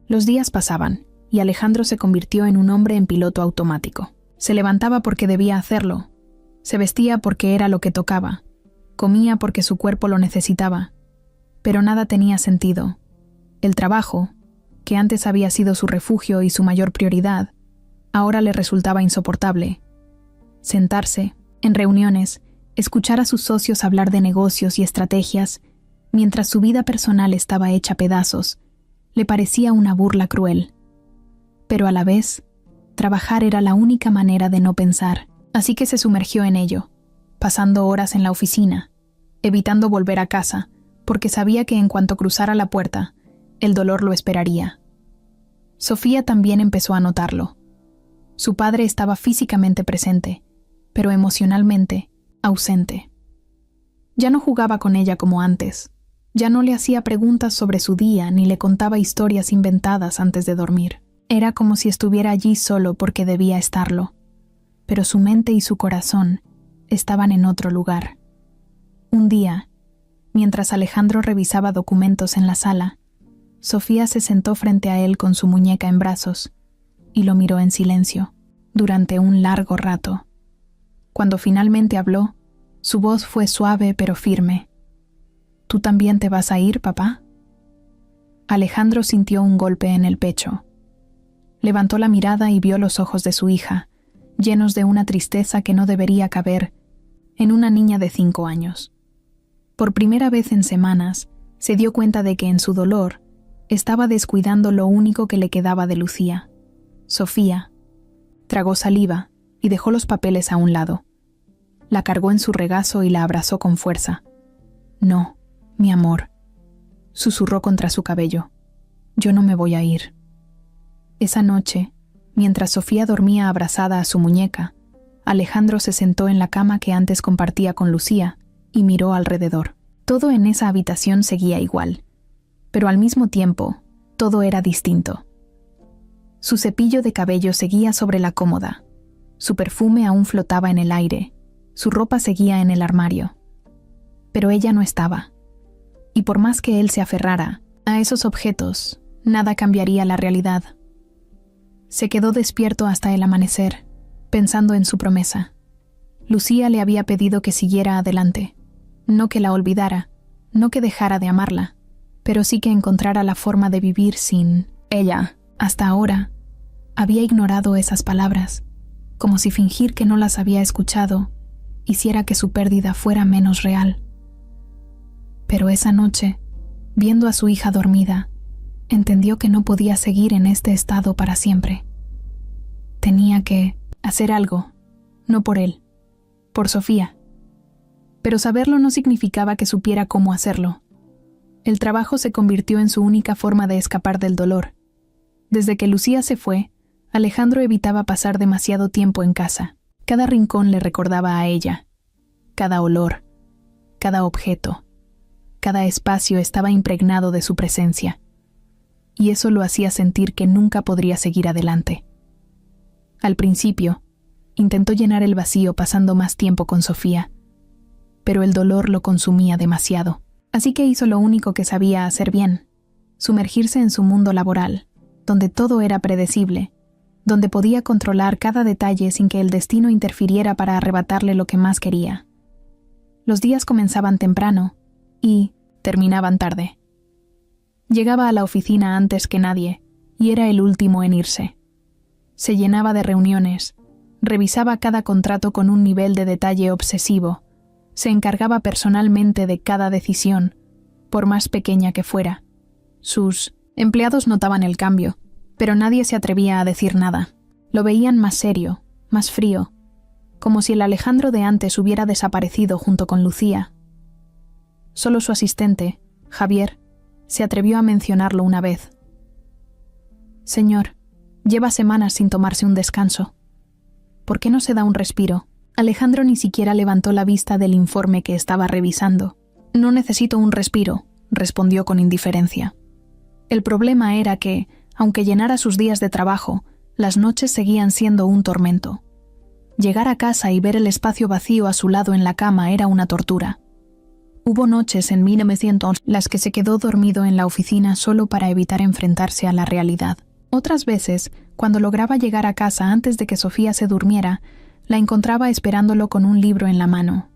Los días pasaban, y Alejandro se convirtió en un hombre en piloto automático. Se levantaba porque debía hacerlo, se vestía porque era lo que tocaba, comía porque su cuerpo lo necesitaba, pero nada tenía sentido. El trabajo, que antes había sido su refugio y su mayor prioridad, ahora le resultaba insoportable. Sentarse, en reuniones, escuchar a sus socios hablar de negocios y estrategias, mientras su vida personal estaba hecha pedazos, le parecía una burla cruel. Pero a la vez, trabajar era la única manera de no pensar, así que se sumergió en ello, pasando horas en la oficina, evitando volver a casa, porque sabía que en cuanto cruzara la puerta, el dolor lo esperaría. Sofía también empezó a notarlo. Su padre estaba físicamente presente, pero emocionalmente ausente. Ya no jugaba con ella como antes. Ya no le hacía preguntas sobre su día ni le contaba historias inventadas antes de dormir. Era como si estuviera allí solo porque debía estarlo. Pero su mente y su corazón estaban en otro lugar. Un día, mientras Alejandro revisaba documentos en la sala, Sofía se sentó frente a él con su muñeca en brazos y lo miró en silencio durante un largo rato. Cuando finalmente habló, su voz fue suave pero firme. ¿Tú también te vas a ir, papá? Alejandro sintió un golpe en el pecho. Levantó la mirada y vio los ojos de su hija, llenos de una tristeza que no debería caber en una niña de 5 años. Por primera vez en semanas, se dio cuenta de que en su dolor estaba descuidando lo único que le quedaba de Lucía, Sofía. Tragó saliva y dejó los papeles a un lado. La cargó en su regazo y la abrazó con fuerza. «No, mi amor», susurró contra su cabello. «Yo no me voy a ir». Esa noche, mientras Sofía dormía abrazada a su muñeca, Alejandro se sentó en la cama que antes compartía con Lucía y miró alrededor. Todo en esa habitación seguía igual, pero al mismo tiempo, todo era distinto. Su cepillo de cabello seguía sobre la cómoda, su perfume aún flotaba en el aire, su ropa seguía en el armario. Pero ella no estaba, y por más que él se aferrara a esos objetos, nada cambiaría la realidad. Se quedó despierto hasta el amanecer, pensando en su promesa. Lucía le había pedido que siguiera adelante, no que la olvidara, no que dejara de amarla, pero sí que encontrara la forma de vivir sin ella. Hasta ahora, había ignorado esas palabras, como si fingir que no las había escuchado hiciera que su pérdida fuera menos real. Pero esa noche, viendo a su hija dormida, entendió que no podía seguir en este estado para siempre. Tenía que hacer algo, no por él, por Sofía. Pero saberlo no significaba que supiera cómo hacerlo. El trabajo se convirtió en su única forma de escapar del dolor. Desde que Lucía se fue, Alejandro evitaba pasar demasiado tiempo en casa. Cada rincón le recordaba a ella. Cada olor, cada objeto, cada espacio estaba impregnado de su presencia. Y eso lo hacía sentir que nunca podría seguir adelante. Al principio, intentó llenar el vacío pasando más tiempo con Sofía, pero el dolor lo consumía demasiado. Así que hizo lo único que sabía hacer bien: sumergirse en su mundo laboral, donde todo era predecible, donde podía controlar cada detalle sin que el destino interfiriera para arrebatarle lo que más quería. Los días comenzaban temprano y terminaban tarde. Llegaba a la oficina antes que nadie y era el último en irse. Se llenaba de reuniones, revisaba cada contrato con un nivel de detalle obsesivo, se encargaba personalmente de cada decisión, por más pequeña que fuera. Sus empleados notaban el cambio, pero nadie se atrevía a decir nada. Lo veían más serio, más frío, como si el Alejandro de antes hubiera desaparecido junto con Lucía. Solo su asistente, Javier, se atrevió a mencionarlo una vez. «Señor, lleva semanas sin tomarse un descanso. ¿Por qué no se da un respiro?» Alejandro ni siquiera levantó la vista del informe que estaba revisando. «No necesito un respiro», respondió con indiferencia. El problema era que, aunque llenara sus días de trabajo, las noches seguían siendo un tormento. Llegar a casa y ver el espacio vacío a su lado en la cama era una tortura. Hubo noches en 1900 las que se quedó dormido en la oficina solo para evitar enfrentarse a la realidad. Otras veces, cuando lograba llegar a casa antes de que Sofía se durmiera, la encontraba esperándolo con un libro en la mano.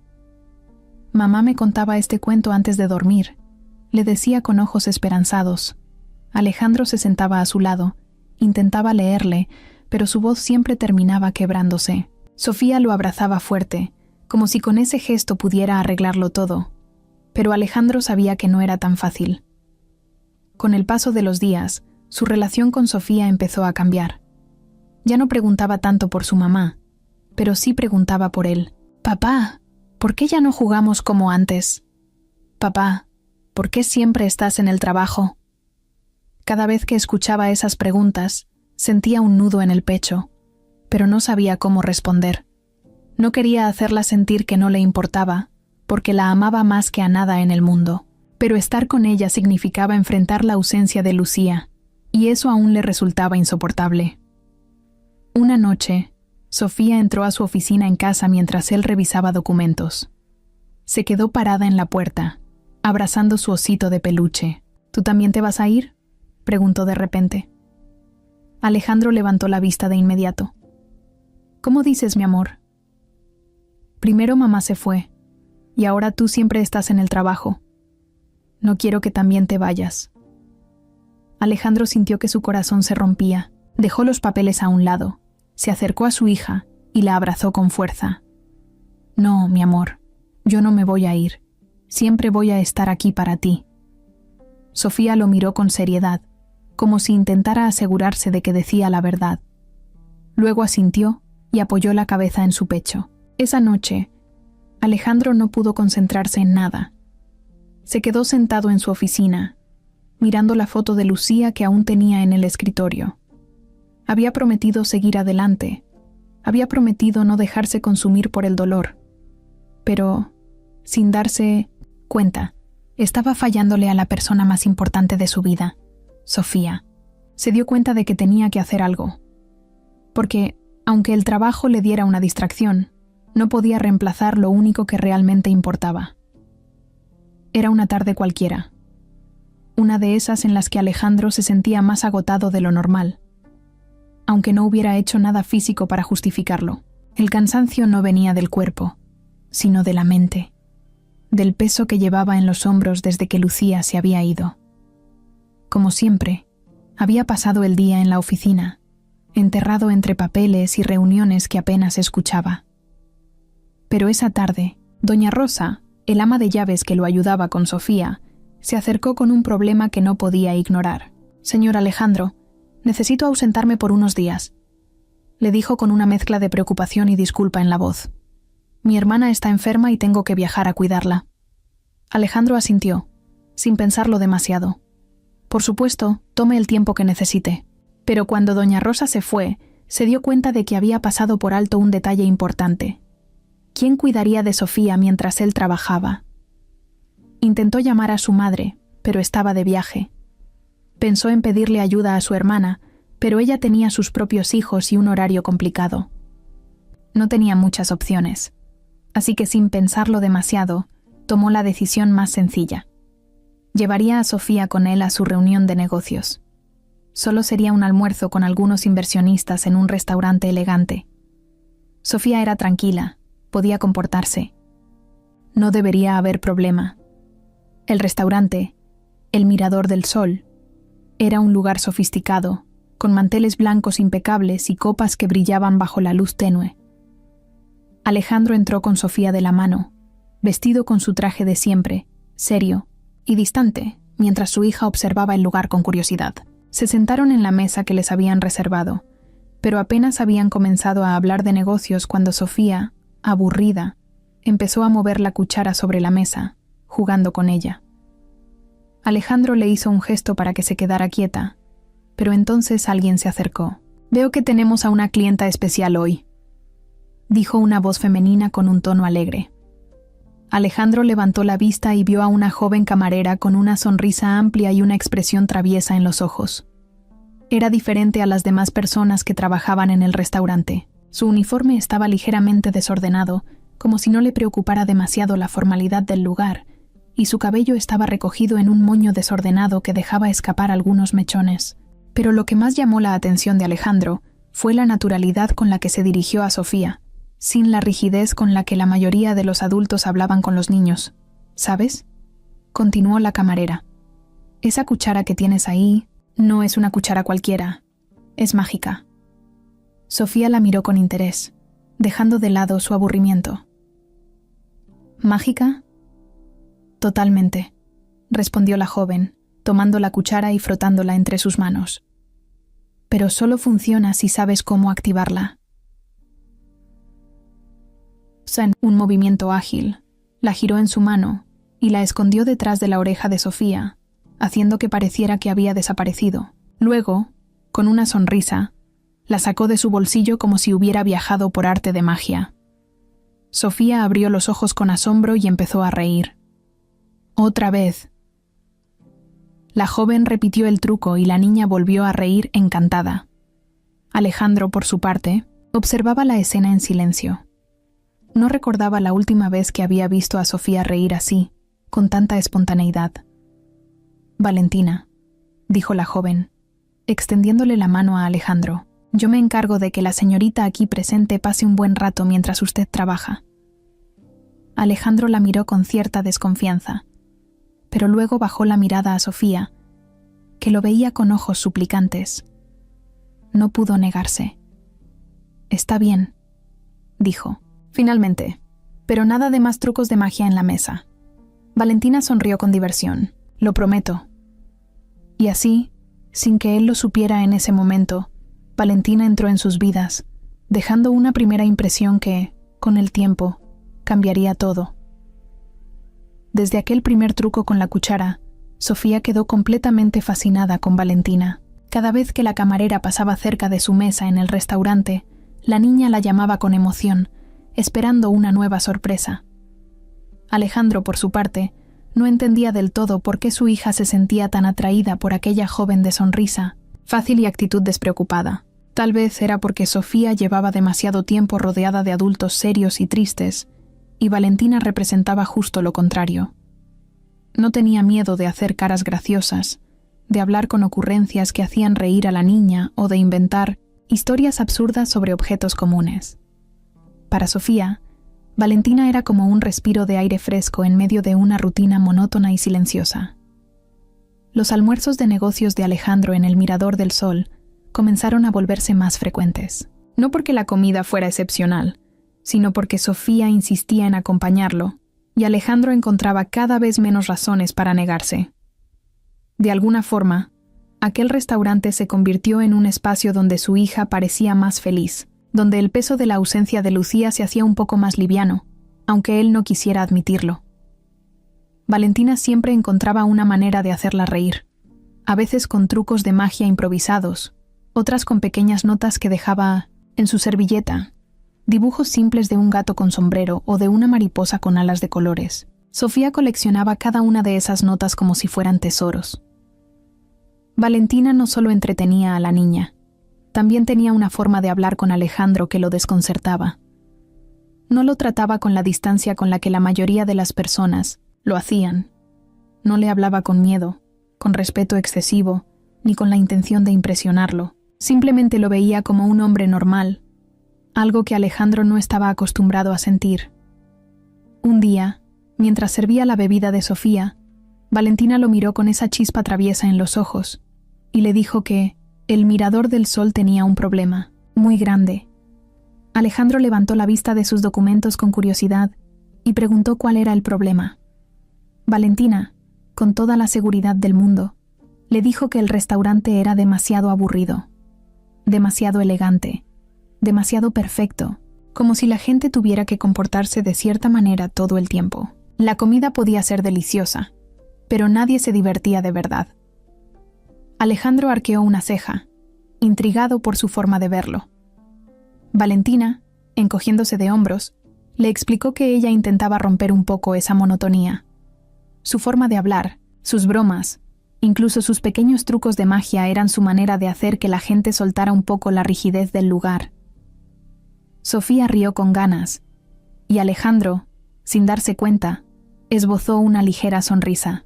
Mamá me contaba este cuento antes de dormir, le decía con ojos esperanzados. Alejandro se sentaba a su lado, intentaba leerle, pero su voz siempre terminaba quebrándose. Sofía lo abrazaba fuerte, como si con ese gesto pudiera arreglarlo todo. Pero Alejandro sabía que no era tan fácil. Con el paso de los días, su relación con Sofía empezó a cambiar. Ya no preguntaba tanto por su mamá, pero sí preguntaba por él. «Papá, ¿por qué ya no jugamos como antes? Papá, ¿por qué siempre estás en el trabajo?» Cada vez que escuchaba esas preguntas, sentía un nudo en el pecho, pero no sabía cómo responder. No quería hacerla sentir que no le importaba, porque la amaba más que a nada en el mundo. Pero estar con ella significaba enfrentar la ausencia de Lucía, y eso aún le resultaba insoportable. Una noche, Sofía entró a su oficina en casa mientras él revisaba documentos. Se quedó parada en la puerta, abrazando su osito de peluche. «¿Tú también te vas a ir?», preguntó de repente. Alejandro levantó la vista de inmediato. «¿Cómo dices, mi amor?» «Primero mamá se fue, y ahora tú siempre estás en el trabajo. No quiero que también te vayas». Alejandro sintió que su corazón se rompía. Dejó los papeles a un lado, se acercó a su hija y la abrazó con fuerza. «No, mi amor, yo no me voy a ir. Siempre voy a estar aquí para ti». Sofía lo miró con seriedad, como si intentara asegurarse de que decía la verdad. Luego asintió y apoyó la cabeza en su pecho. Esa noche, Alejandro no pudo concentrarse en nada. Se quedó sentado en su oficina, mirando la foto de Lucía que aún tenía en el escritorio. Había prometido seguir adelante, había prometido no dejarse consumir por el dolor. Pero, sin darse cuenta, estaba fallándole a la persona más importante de su vida, Sofía. Se dio cuenta de que tenía que hacer algo. Porque, aunque el trabajo le diera una distracción, no podía reemplazar lo único que realmente importaba. Era una tarde cualquiera. Una de esas en las que Alejandro se sentía más agotado de lo normal, aunque no hubiera hecho nada físico para justificarlo. El cansancio no venía del cuerpo, sino de la mente, del peso que llevaba en los hombros desde que Lucía se había ido. Como siempre, había pasado el día en la oficina, enterrado entre papeles y reuniones que apenas escuchaba. Pero esa tarde, doña Rosa, el ama de llaves que lo ayudaba con Sofía, se acercó con un problema que no podía ignorar. «Señor Alejandro, necesito ausentarme por unos días», le dijo con una mezcla de preocupación y disculpa en la voz. «Mi hermana está enferma y tengo que viajar a cuidarla». Alejandro asintió, sin pensarlo demasiado. «Por supuesto, tome el tiempo que necesite». Pero cuando doña Rosa se fue, se dio cuenta de que había pasado por alto un detalle importante. ¿Quién cuidaría de Sofía mientras él trabajaba? Intentó llamar a su madre, pero estaba de viaje. Pensó en pedirle ayuda a su hermana, pero ella tenía sus propios hijos y un horario complicado. No tenía muchas opciones, así que sin pensarlo demasiado, tomó la decisión más sencilla. Llevaría a Sofía con él a su reunión de negocios. Solo sería un almuerzo con algunos inversionistas en un restaurante elegante. Sofía era tranquila, podía comportarse. No debería haber problema. El restaurante, el Mirador del Sol, era un lugar sofisticado, con manteles blancos impecables y copas que brillaban bajo la luz tenue. Alejandro entró con Sofía de la mano, vestido con su traje de siempre, serio y distante, mientras su hija observaba el lugar con curiosidad. Se sentaron en la mesa que les habían reservado, pero apenas habían comenzado a hablar de negocios cuando Sofía, aburrida, empezó a mover la cuchara sobre la mesa, jugando con ella. Alejandro le hizo un gesto para que se quedara quieta, pero entonces alguien se acercó. «Veo que tenemos a una clienta especial hoy», dijo una voz femenina con un tono alegre. Alejandro levantó la vista y vio a una joven camarera con una sonrisa amplia y una expresión traviesa en los ojos. Era diferente a las demás personas que trabajaban en el restaurante. Su uniforme estaba ligeramente desordenado, como si no le preocupara demasiado la formalidad del lugar, y su cabello estaba recogido en un moño desordenado que dejaba escapar algunos mechones. Pero lo que más llamó la atención de Alejandro fue la naturalidad con la que se dirigió a Sofía, sin la rigidez con la que la mayoría de los adultos hablaban con los niños. ¿Sabes?, continuó la camarera. Esa cuchara que tienes ahí no es una cuchara cualquiera, es mágica. Sofía la miró con interés, dejando de lado su aburrimiento. ¿Mágica? Totalmente, respondió la joven, tomando la cuchara y frotándola entre sus manos. Pero solo funciona si sabes cómo activarla. En un movimiento ágil, la giró en su mano y la escondió detrás de la oreja de Sofía, haciendo que pareciera que había desaparecido. Luego, con una sonrisa, la sacó de su bolsillo como si hubiera viajado por arte de magia. Sofía abrió los ojos con asombro y empezó a reír. Otra vez. La joven repitió el truco y la niña volvió a reír encantada. Alejandro, por su parte, observaba la escena en silencio. No recordaba la última vez que había visto a Sofía reír así, con tanta espontaneidad. Valentina, dijo la joven, extendiéndole la mano a Alejandro. Yo me encargo de que la señorita aquí presente pase un buen rato mientras usted trabaja. Alejandro la miró con cierta desconfianza, pero luego bajó la mirada a Sofía, que lo veía con ojos suplicantes. No pudo negarse. Está bien, dijo. Finalmente, pero nada de más trucos de magia en la mesa. Valentina sonrió con diversión. Lo prometo. Y así, sin que él lo supiera en ese momento, Valentina entró en sus vidas, dejando una primera impresión que, con el tiempo, cambiaría todo. Desde aquel primer truco con la cuchara, Sofía quedó completamente fascinada con Valentina. Cada vez que la camarera pasaba cerca de su mesa en el restaurante, la niña la llamaba con emoción, esperando una nueva sorpresa. Alejandro, por su parte, no entendía del todo por qué su hija se sentía tan atraída por aquella joven de sonrisa fácil y actitud despreocupada. Tal vez era porque Sofía llevaba demasiado tiempo rodeada de adultos serios y tristes, y Valentina representaba justo lo contrario. No tenía miedo de hacer caras graciosas, de hablar con ocurrencias que hacían reír a la niña o de inventar historias absurdas sobre objetos comunes. Para Sofía, Valentina era como un respiro de aire fresco en medio de una rutina monótona y silenciosa. Los almuerzos de negocios de Alejandro en el Mirador del Sol comenzaron a volverse más frecuentes. No porque la comida fuera excepcional, sino porque Sofía insistía en acompañarlo, y Alejandro encontraba cada vez menos razones para negarse. De alguna forma, aquel restaurante se convirtió en un espacio donde su hija parecía más feliz, donde el peso de la ausencia de Lucía se hacía un poco más liviano, aunque él no quisiera admitirlo. Valentina siempre encontraba una manera de hacerla reír, a veces con trucos de magia improvisados, otras con pequeñas notas que dejaba en su servilleta, dibujos simples de un gato con sombrero o de una mariposa con alas de colores. Sofía coleccionaba cada una de esas notas como si fueran tesoros. Valentina no solo entretenía a la niña, también tenía una forma de hablar con Alejandro que lo desconcertaba. No lo trataba con la distancia con la que la mayoría de las personas lo hacían. No le hablaba con miedo, con respeto excesivo, ni con la intención de impresionarlo. Simplemente lo veía como un hombre normal, algo que Alejandro no estaba acostumbrado a sentir. Un día, mientras servía la bebida de Sofía, Valentina lo miró con esa chispa traviesa en los ojos y le dijo que el Mirador del Sol tenía un problema, muy grande. Alejandro levantó la vista de sus documentos con curiosidad y preguntó cuál era el problema. Valentina, con toda la seguridad del mundo, le dijo que el restaurante era demasiado aburrido, demasiado elegante, demasiado perfecto, como si la gente tuviera que comportarse de cierta manera todo el tiempo. La comida podía ser deliciosa, pero nadie se divertía de verdad. Alejandro arqueó una ceja, intrigado por su forma de verlo. Valentina, encogiéndose de hombros, le explicó que ella intentaba romper un poco esa monotonía. Su forma de hablar, sus bromas, incluso sus pequeños trucos de magia eran su manera de hacer que la gente soltara un poco la rigidez del lugar. Sofía rió con ganas, y Alejandro, sin darse cuenta, esbozó una ligera sonrisa.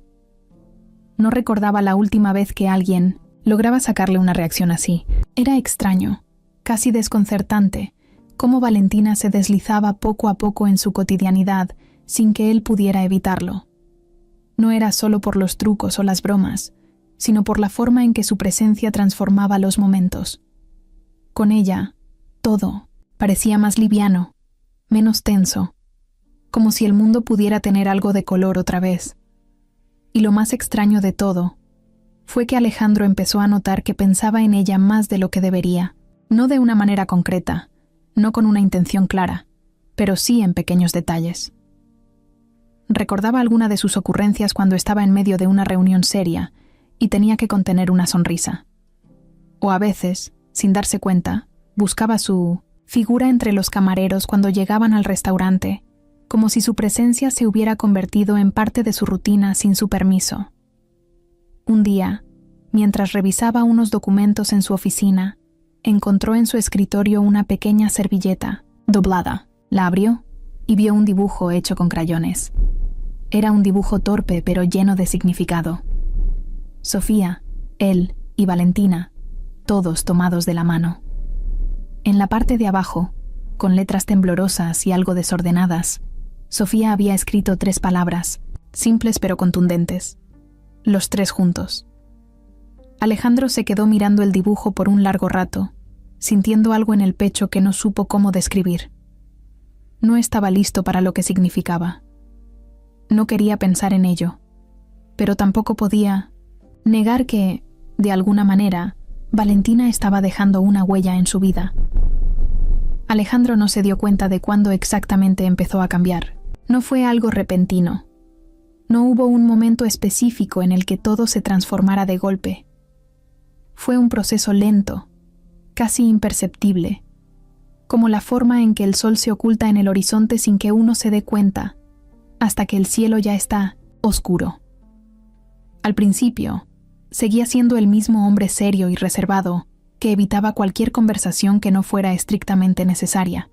No recordaba la última vez que alguien lograba sacarle una reacción así. Era extraño, casi desconcertante, cómo Valentina se deslizaba poco a poco en su cotidianidad sin que él pudiera evitarlo. No era solo por los trucos o las bromas, sino por la forma en que su presencia transformaba los momentos. Con ella, todo parecía más liviano, menos tenso, como si el mundo pudiera tener algo de color otra vez. Y lo más extraño de todo fue que Alejandro empezó a notar que pensaba en ella más de lo que debería, no de una manera concreta, no con una intención clara, pero sí en pequeños detalles. Recordaba alguna de sus ocurrencias cuando estaba en medio de una reunión seria y tenía que contener una sonrisa. O a veces, sin darse cuenta, buscaba su figura entre los camareros cuando llegaban al restaurante, como si su presencia se hubiera convertido en parte de su rutina sin su permiso. Un día, mientras revisaba unos documentos en su oficina, encontró en su escritorio una pequeña servilleta, doblada. La abrió y vio un dibujo hecho con crayones. Era un dibujo torpe pero lleno de significado. Sofía, él y Valentina, todos tomados de la mano. En la parte de abajo, con letras temblorosas y algo desordenadas, Sofía había escrito 3 palabras, simples pero contundentes. Los 3 juntos. Alejandro se quedó mirando el dibujo por un largo rato, sintiendo algo en el pecho que no supo cómo describir. No estaba listo para lo que significaba. No quería pensar en ello, pero tampoco podía negar que, de alguna manera, Valentina estaba dejando una huella en su vida. Alejandro no se dio cuenta de cuándo exactamente empezó a cambiar. No fue algo repentino. No hubo un momento específico en el que todo se transformara de golpe. Fue un proceso lento, casi imperceptible, como la forma en que el sol se oculta en el horizonte sin que uno se dé cuenta, hasta que el cielo ya está oscuro. Al principio, seguía siendo el mismo hombre serio y reservado que evitaba cualquier conversación que no fuera estrictamente necesaria.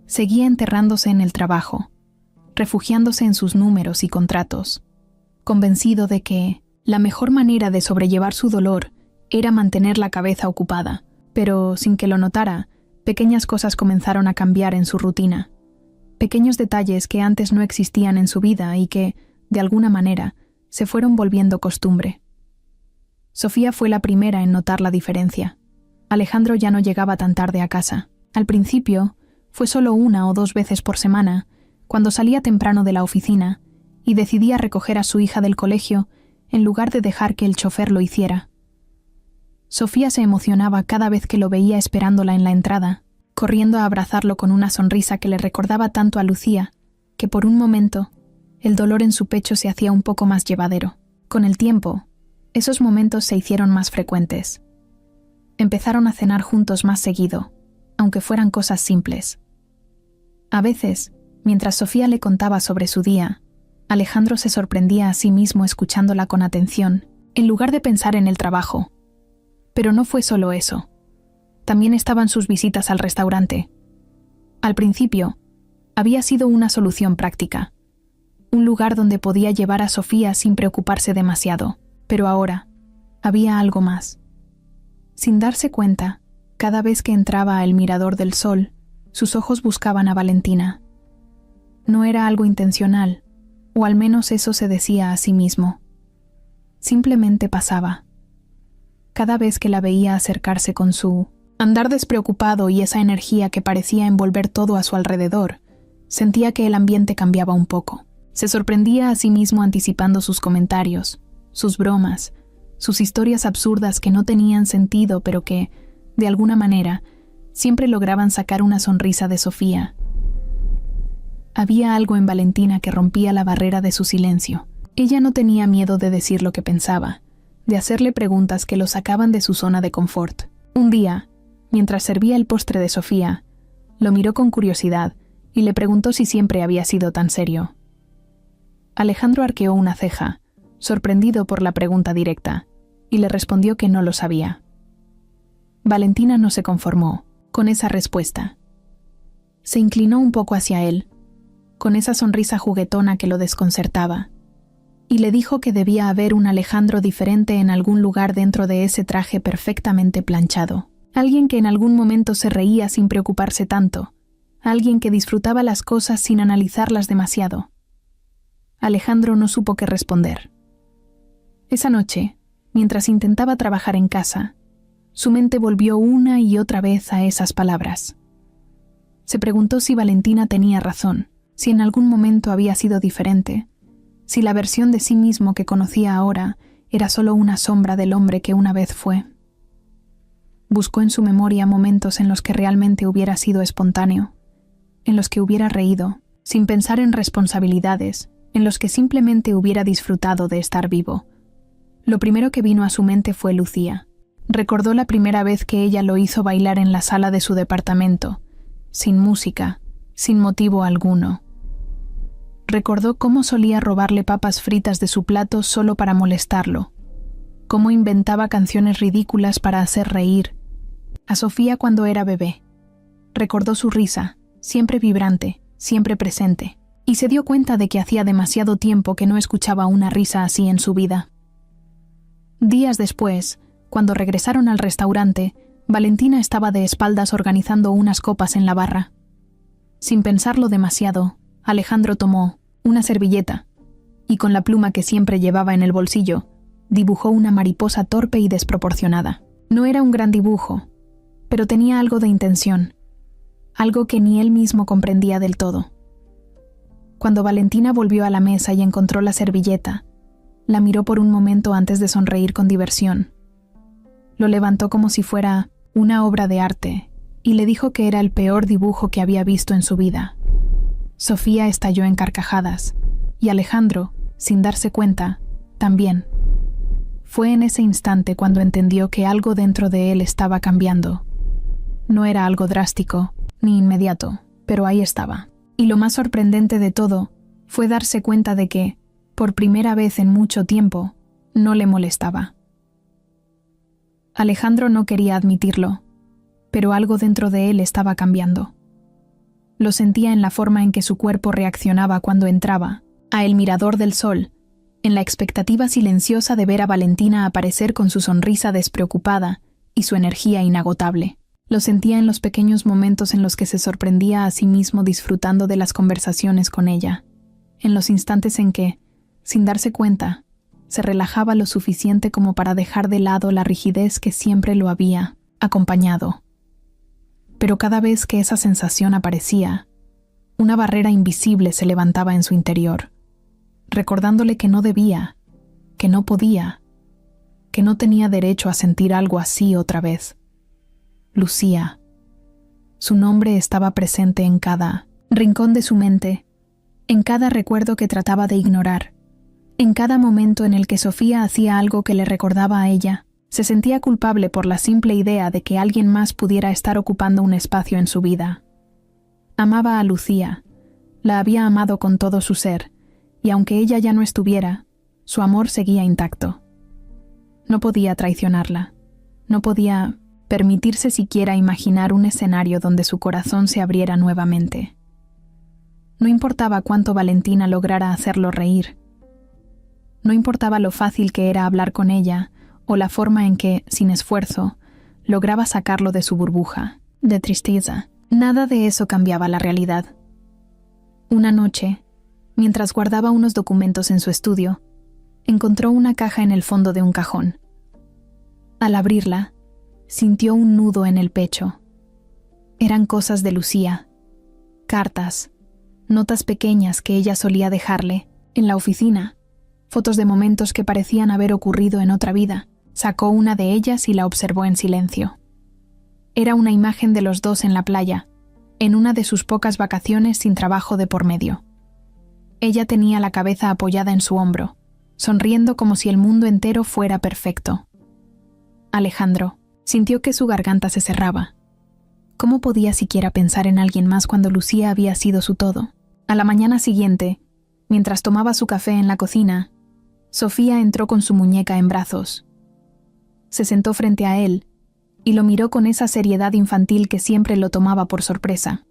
Seguía enterrándose en el trabajo, refugiándose en sus números y contratos, convencido de que la mejor manera de sobrellevar su dolor era mantener la cabeza ocupada, pero sin que lo notara, pequeñas cosas comenzaron a cambiar en su rutina. Pequeños detalles que antes no existían en su vida y que, de alguna manera, se fueron volviendo costumbre. Sofía fue la primera en notar la diferencia. Alejandro ya no llegaba tan tarde a casa. Al principio, fue solo 1 o 2 veces por semana, cuando salía temprano de la oficina y decidía recoger a su hija del colegio en lugar de dejar que el chofer lo hiciera. Sofía se emocionaba cada vez que lo veía esperándola en la entrada, corriendo a abrazarlo con una sonrisa que le recordaba tanto a Lucía, que por un momento el dolor en su pecho se hacía un poco más llevadero. Con el tiempo, esos momentos se hicieron más frecuentes. Empezaron a cenar juntos más seguido, aunque fueran cosas simples. A veces, mientras Sofía le contaba sobre su día, Alejandro se sorprendía a sí mismo escuchándola con atención, en lugar de pensar en el trabajo. Pero no fue solo eso. También estaban sus visitas al restaurante. Al principio, había sido una solución práctica, un lugar donde podía llevar a Sofía sin preocuparse demasiado, pero ahora había algo más. Sin darse cuenta, cada vez que entraba al mirador del sol, sus ojos buscaban a Valentina. No era algo intencional, o al menos eso se decía a sí mismo. Simplemente pasaba. Cada vez que la veía acercarse con su andar despreocupado y esa energía que parecía envolver todo a su alrededor, sentía que el ambiente cambiaba un poco. Se sorprendía a sí mismo anticipando sus comentarios, sus bromas, sus historias absurdas que no tenían sentido pero que, de alguna manera, siempre lograban sacar una sonrisa de Sofía. Había algo en Valentina que rompía la barrera de su silencio. Ella no tenía miedo de decir lo que pensaba, de hacerle preguntas que lo sacaban de su zona de confort. Un día, mientras servía el postre de Sofía, lo miró con curiosidad y le preguntó si siempre había sido tan serio. Alejandro arqueó una ceja, sorprendido por la pregunta directa, y le respondió que no lo sabía. Valentina no se conformó con esa respuesta. Se inclinó un poco hacia él, con esa sonrisa juguetona que lo desconcertaba, y le dijo que debía haber un Alejandro diferente en algún lugar dentro de ese traje perfectamente planchado. Alguien que en algún momento se reía sin preocuparse tanto, alguien que disfrutaba las cosas sin analizarlas demasiado. Alejandro no supo qué responder. Esa noche, mientras intentaba trabajar en casa, su mente volvió una y otra vez a esas palabras. Se preguntó si Valentina tenía razón, si en algún momento había sido diferente, si la versión de sí mismo que conocía ahora era solo una sombra del hombre que una vez fue. Buscó en su memoria momentos en los que realmente hubiera sido espontáneo, en los que hubiera reído, sin pensar en responsabilidades, en los que simplemente hubiera disfrutado de estar vivo. Lo primero que vino a su mente fue Lucía. Recordó la primera vez que ella lo hizo bailar en la sala de su departamento, sin música, sin motivo alguno. Recordó cómo solía robarle papas fritas de su plato solo para molestarlo, cómo inventaba canciones ridículas para hacer reír a Sofía cuando era bebé. Recordó su risa, siempre vibrante, siempre presente, y se dio cuenta de que hacía demasiado tiempo que no escuchaba una risa así en su vida. Días después, cuando regresaron al restaurante, Valentina estaba de espaldas organizando unas copas en la barra. Sin pensarlo demasiado, Alejandro tomó una servilleta y con la pluma que siempre llevaba en el bolsillo, dibujó una mariposa torpe y desproporcionada. No era un gran dibujo, pero tenía algo de intención, algo que ni él mismo comprendía del todo. Cuando Valentina volvió a la mesa y encontró la servilleta, la miró por un momento antes de sonreír con diversión. Lo levantó como si fuera una obra de arte y le dijo que era el peor dibujo que había visto en su vida. Sofía estalló en carcajadas y Alejandro, sin darse cuenta, también. Fue en ese instante cuando entendió que algo dentro de él estaba cambiando. No era algo drástico ni inmediato, pero ahí estaba. Y lo más sorprendente de todo fue darse cuenta de que, por primera vez en mucho tiempo, no le molestaba. Alejandro no quería admitirlo, pero algo dentro de él estaba cambiando. Lo sentía en la forma en que su cuerpo reaccionaba cuando entraba a El Mirador del Sol, en la expectativa silenciosa de ver a Valentina aparecer con su sonrisa despreocupada y su energía inagotable. Lo sentía en los pequeños momentos en los que se sorprendía a sí mismo disfrutando de las conversaciones con ella, en los instantes en que, sin darse cuenta, se relajaba lo suficiente como para dejar de lado la rigidez que siempre lo había acompañado. Pero cada vez que esa sensación aparecía, una barrera invisible se levantaba en su interior, recordándole que no debía, que no podía, que no tenía derecho a sentir algo así otra vez. Lucía. Su nombre estaba presente en cada rincón de su mente, en cada recuerdo que trataba de ignorar, en cada momento en el que Sofía hacía algo que le recordaba a ella. Se sentía culpable por la simple idea de que alguien más pudiera estar ocupando un espacio en su vida. Amaba a Lucía, la había amado con todo su ser, y aunque ella ya no estuviera, su amor seguía intacto. No podía traicionarla, no podía permitirse siquiera imaginar un escenario donde su corazón se abriera nuevamente. No importaba cuánto Valentina lograra hacerlo reír. No importaba lo fácil que era hablar con ella, o la forma en que, sin esfuerzo, lograba sacarlo de su burbuja, de tristeza. Nada de eso cambiaba la realidad. Una noche, mientras guardaba unos documentos en su estudio, encontró una caja en el fondo de un cajón. Al abrirla, sintió un nudo en el pecho. Eran cosas de Lucía, cartas, notas pequeñas que ella solía dejarle en la oficina, fotos de momentos que parecían haber ocurrido en otra vida. Sacó una de ellas y la observó en silencio. Era una imagen de los dos en la playa, en una de sus pocas vacaciones sin trabajo de por medio. Ella tenía la cabeza apoyada en su hombro, sonriendo como si el mundo entero fuera perfecto. Alejandro sintió que su garganta se cerraba. ¿Cómo podía siquiera pensar en alguien más cuando Lucía había sido su todo? A la mañana siguiente, mientras tomaba su café en la cocina, Sofía entró con su muñeca en brazos. Se sentó frente a él y lo miró con esa seriedad infantil que siempre lo tomaba por sorpresa.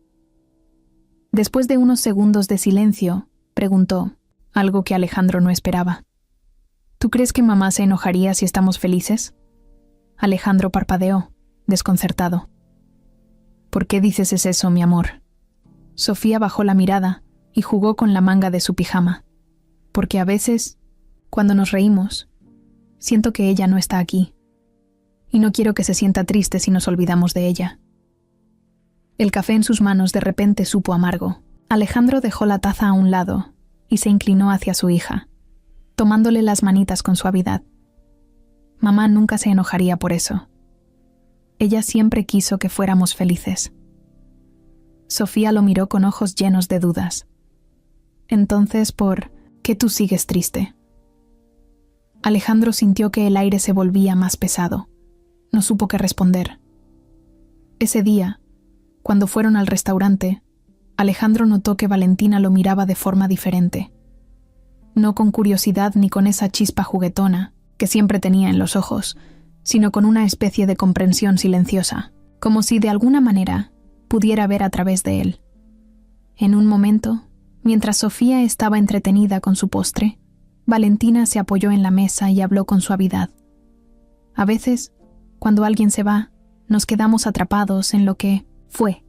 Después de unos segundos de silencio, preguntó, algo que Alejandro no esperaba. ¿Tú crees que mamá se enojaría si estamos felices? Alejandro parpadeó, desconcertado. ¿Por qué dices eso, mi amor? Sofía bajó la mirada y jugó con la manga de su pijama. Porque a veces, cuando nos reímos, siento que ella no está aquí. Y no quiero que se sienta triste si nos olvidamos de ella. El café en sus manos de repente supo amargo. Alejandro dejó la taza a un lado y se inclinó hacia su hija, tomándole las manitas con suavidad. Mamá nunca se enojaría por eso. Ella siempre quiso que fuéramos felices. Sofía lo miró con ojos llenos de dudas. Entonces, ¿por qué tú sigues triste? Alejandro sintió que el aire se volvía más pesado. No supo qué responder. Ese día, cuando fueron al restaurante, Alejandro notó que Valentina lo miraba de forma diferente. No con curiosidad ni con esa chispa juguetona que siempre tenía en los ojos, sino con una especie de comprensión silenciosa, como si de alguna manera pudiera ver a través de él. En un momento, mientras Sofía estaba entretenida con su postre, Valentina se apoyó en la mesa y habló con suavidad. A veces, cuando alguien se va, nos quedamos atrapados en lo que fue,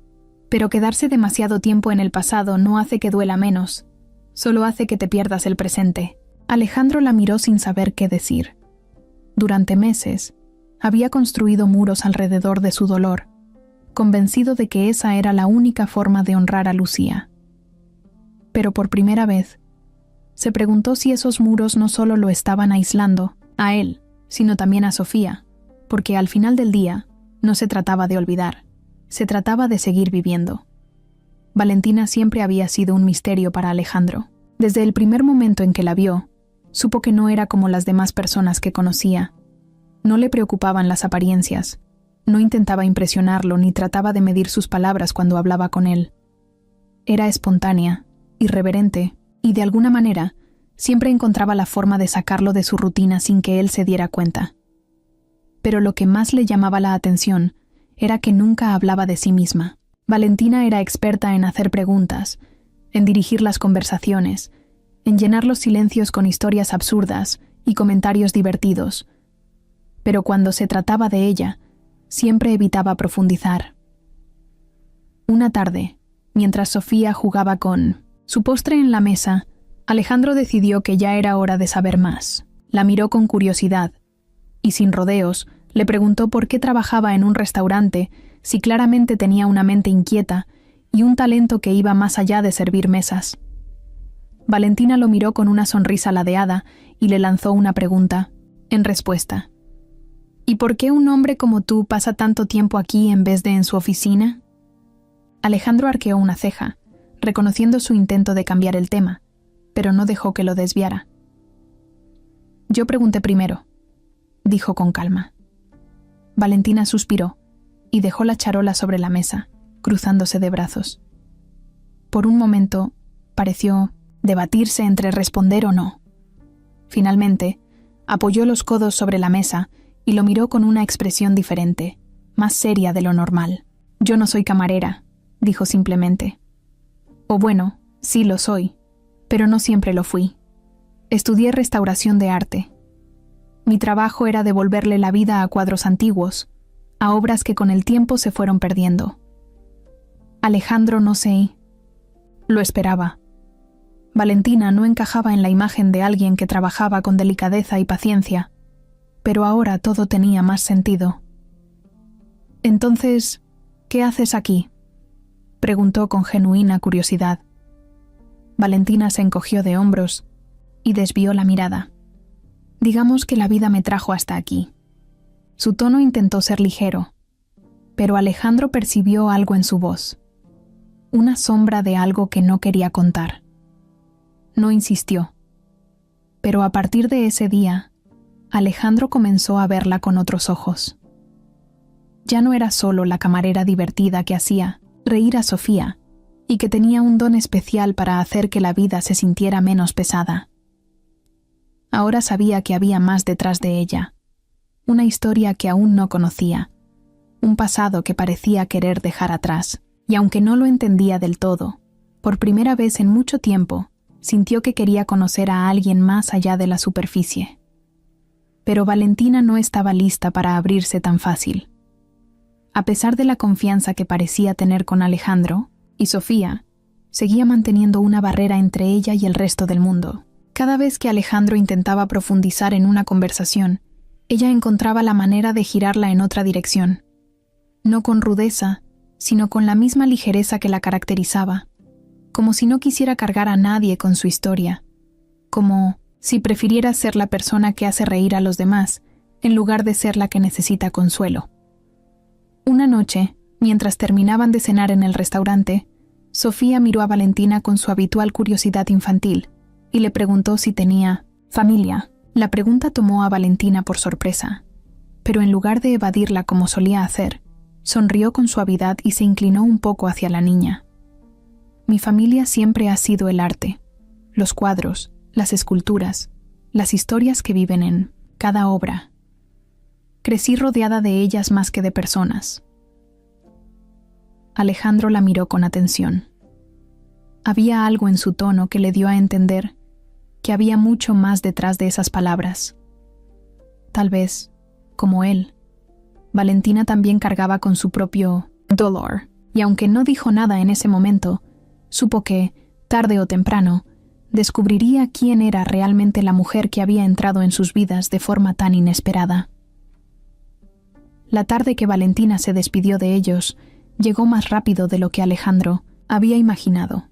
pero quedarse demasiado tiempo en el pasado no hace que duela menos, solo hace que te pierdas el presente. Alejandro la miró sin saber qué decir. Durante meses, había construido muros alrededor de su dolor, convencido de que esa era la única forma de honrar a Lucía. Pero por primera vez, se preguntó si esos muros no solo lo estaban aislando, a él, sino también a Sofía, porque al final del día, no se trataba de olvidar, se trataba de seguir viviendo. Valentina siempre había sido un misterio para Alejandro. Desde el primer momento en que la vio, supo que no era como las demás personas que conocía. No le preocupaban las apariencias, no intentaba impresionarlo ni trataba de medir sus palabras cuando hablaba con él. Era espontánea, irreverente, y de alguna manera, siempre encontraba la forma de sacarlo de su rutina sin que él se diera cuenta. Pero lo que más le llamaba la atención era que nunca hablaba de sí misma. Valentina era experta en hacer preguntas, en dirigir las conversaciones, en llenar los silencios con historias absurdas y comentarios divertidos. Pero cuando se trataba de ella, siempre evitaba profundizar. Una tarde, mientras Sofía jugaba con su postre en la mesa, Alejandro decidió que ya era hora de saber más. La miró con curiosidad y, sin rodeos, le preguntó por qué trabajaba en un restaurante si claramente tenía una mente inquieta y un talento que iba más allá de servir mesas. Valentina lo miró con una sonrisa ladeada y le lanzó una pregunta, en respuesta. ¿Y por qué un hombre como tú pasa tanto tiempo aquí en vez de en su oficina? Alejandro arqueó una ceja, reconociendo su intento de cambiar el tema, pero no dejó que lo desviara. Yo pregunté primero, dijo con calma. Valentina suspiró y dejó la charola sobre la mesa, cruzándose de brazos. Por un momento, pareció debatirse entre responder o no. Finalmente, apoyó los codos sobre la mesa y lo miró con una expresión diferente, más seria de lo normal. Yo no soy camarera, dijo simplemente. O bueno, sí lo soy, pero no siempre lo fui. Estudié restauración de arte. Mi trabajo era devolverle la vida a cuadros antiguos, a obras que con el tiempo se fueron perdiendo. Alejandro no sé. Lo esperaba. Valentina no encajaba en la imagen de alguien que trabajaba con delicadeza y paciencia, pero ahora todo tenía más sentido. Entonces, ¿qué haces aquí?, preguntó con genuina curiosidad. Valentina se encogió de hombros y desvió la mirada. Digamos que la vida me trajo hasta aquí. Su tono intentó ser ligero, pero Alejandro percibió algo en su voz, una sombra de algo que no quería contar. No insistió, pero a partir de ese día, Alejandro comenzó a verla con otros ojos. Ya no era solo la camarera divertida que hacía reír a Sofía y que tenía un don especial para hacer que la vida se sintiera menos pesada. Ahora sabía que había más detrás de ella, una historia que aún no conocía, un pasado que parecía querer dejar atrás, y aunque no lo entendía del todo, Por primera vez en mucho tiempo, sintió que quería conocer a alguien más allá de la superficie. Pero Valentina no estaba lista para abrirse tan fácil. A pesar de la confianza que parecía tener con Alejandro y Sofía, seguía manteniendo una barrera entre ella y el resto del mundo. Cada vez que Alejandro intentaba profundizar en una conversación, ella encontraba la manera de girarla en otra dirección. No con rudeza, sino con la misma ligereza que la caracterizaba, como si no quisiera cargar a nadie con su historia, como si prefiriera ser la persona que hace reír a los demás, en lugar de ser la que necesita consuelo. Una noche, mientras terminaban de cenar en el restaurante, Sofía miró a Valentina con su habitual curiosidad infantil y le preguntó si tenía familia. La pregunta tomó a Valentina por sorpresa, pero en lugar de evadirla como solía hacer, sonrió con suavidad y se inclinó un poco hacia la niña. Mi familia siempre ha sido el arte, los cuadros, las esculturas, las historias que viven en cada obra. Crecí rodeada de ellas más que de personas. Alejandro la miró con atención. Había algo en su tono que le dio a entender que había mucho más detrás de esas palabras. Tal vez, como él, Valentina también cargaba con su propio dolor, y aunque no dijo nada en ese momento, supo que, tarde o temprano, descubriría quién era realmente la mujer que había entrado en sus vidas de forma tan inesperada. La tarde que Valentina se despidió de ellos llegó más rápido de lo que Alejandro había imaginado.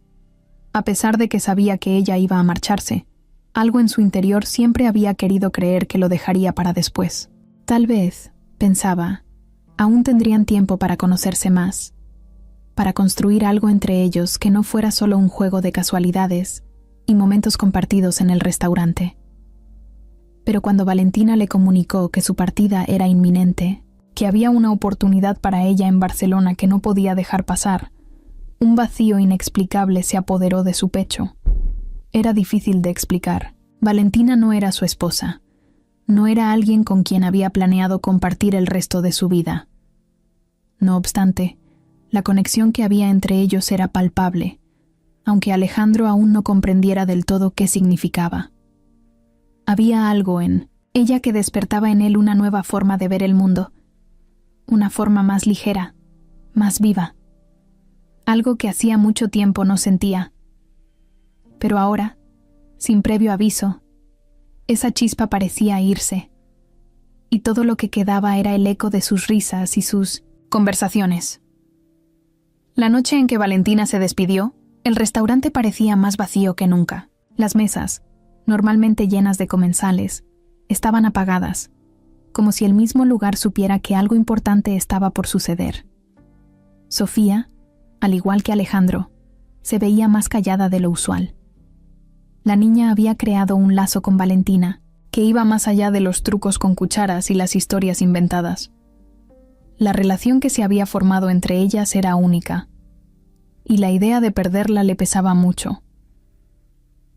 A pesar de que sabía que ella iba a marcharse, algo en su interior siempre había querido creer que lo dejaría para después. Tal vez, pensaba, aún tendrían tiempo para conocerse más, para construir algo entre ellos que no fuera solo un juego de casualidades y momentos compartidos en el restaurante. Pero cuando Valentina le comunicó que su partida era inminente, que había una oportunidad para ella en Barcelona que no podía dejar pasar, un vacío inexplicable se apoderó de su pecho. Era difícil de explicar. Valentina no era su esposa. No era alguien con quien había planeado compartir el resto de su vida. No obstante, la conexión que había entre ellos era palpable, aunque Alejandro aún no comprendiera del todo qué significaba. Había algo en ella que despertaba en él una nueva forma de ver el mundo, una forma más ligera, más viva. Algo que hacía mucho tiempo no sentía. Pero ahora, sin previo aviso, esa chispa parecía irse, y todo lo que quedaba era el eco de sus risas y sus conversaciones. La noche en que Valentina se despidió, el restaurante parecía más vacío que nunca. Las mesas, normalmente llenas de comensales, estaban apagadas, como si el mismo lugar supiera que algo importante estaba por suceder. Sofía, al igual que Alejandro, se veía más callada de lo usual. La niña había creado un lazo con Valentina que iba más allá de los trucos con cucharas y las historias inventadas. La relación que se había formado entre ellas era única, y la idea de perderla le pesaba mucho.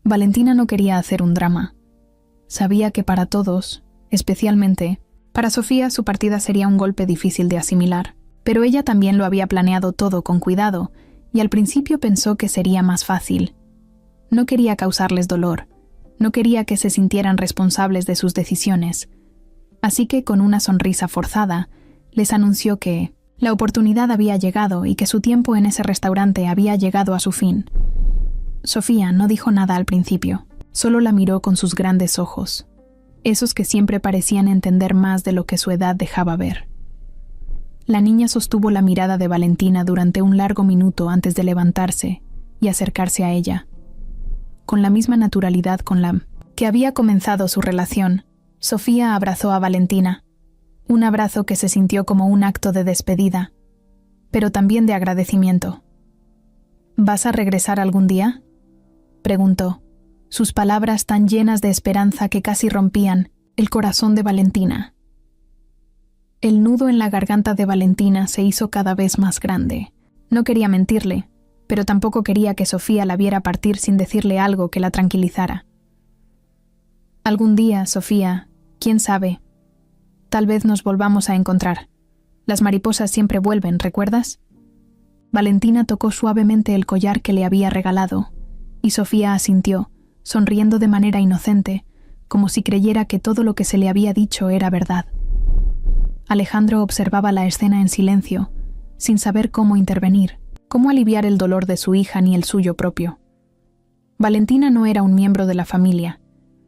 Valentina no quería hacer un drama. Sabía que para todos, especialmente para Sofía, su partida sería un golpe difícil de asimilar, pero ella también lo había planeado todo con cuidado, y al principio pensó que sería más fácil. No quería causarles dolor, no quería que se sintieran responsables de sus decisiones, así que con una sonrisa forzada, les anunció que la oportunidad había llegado y que su tiempo en ese restaurante había llegado a su fin. Sofía no dijo nada al principio, solo la miró con sus grandes ojos, esos que siempre parecían entender más de lo que su edad dejaba ver. La niña sostuvo la mirada de Valentina durante un largo minuto antes de levantarse y acercarse a ella. Con la misma naturalidad con la que había comenzado su relación, Sofía abrazó a Valentina, un abrazo que se sintió como un acto de despedida, pero también de agradecimiento. ¿Vas a regresar algún día?, preguntó, sus palabras tan llenas de esperanza que casi rompían el corazón de Valentina. El nudo en la garganta de Valentina se hizo cada vez más grande. No quería mentirle, pero tampoco quería que Sofía la viera partir sin decirle algo que la tranquilizara. Algún día, Sofía, quién sabe, tal vez nos volvamos a encontrar. Las mariposas siempre vuelven, ¿recuerdas? Valentina tocó suavemente el collar que le había regalado, y Sofía asintió, sonriendo de manera inocente, como si creyera que todo lo que se le había dicho era verdad. Alejandro observaba la escena en silencio, sin saber cómo intervenir, cómo aliviar el dolor de su hija ni el suyo propio. Valentina no era un miembro de la familia,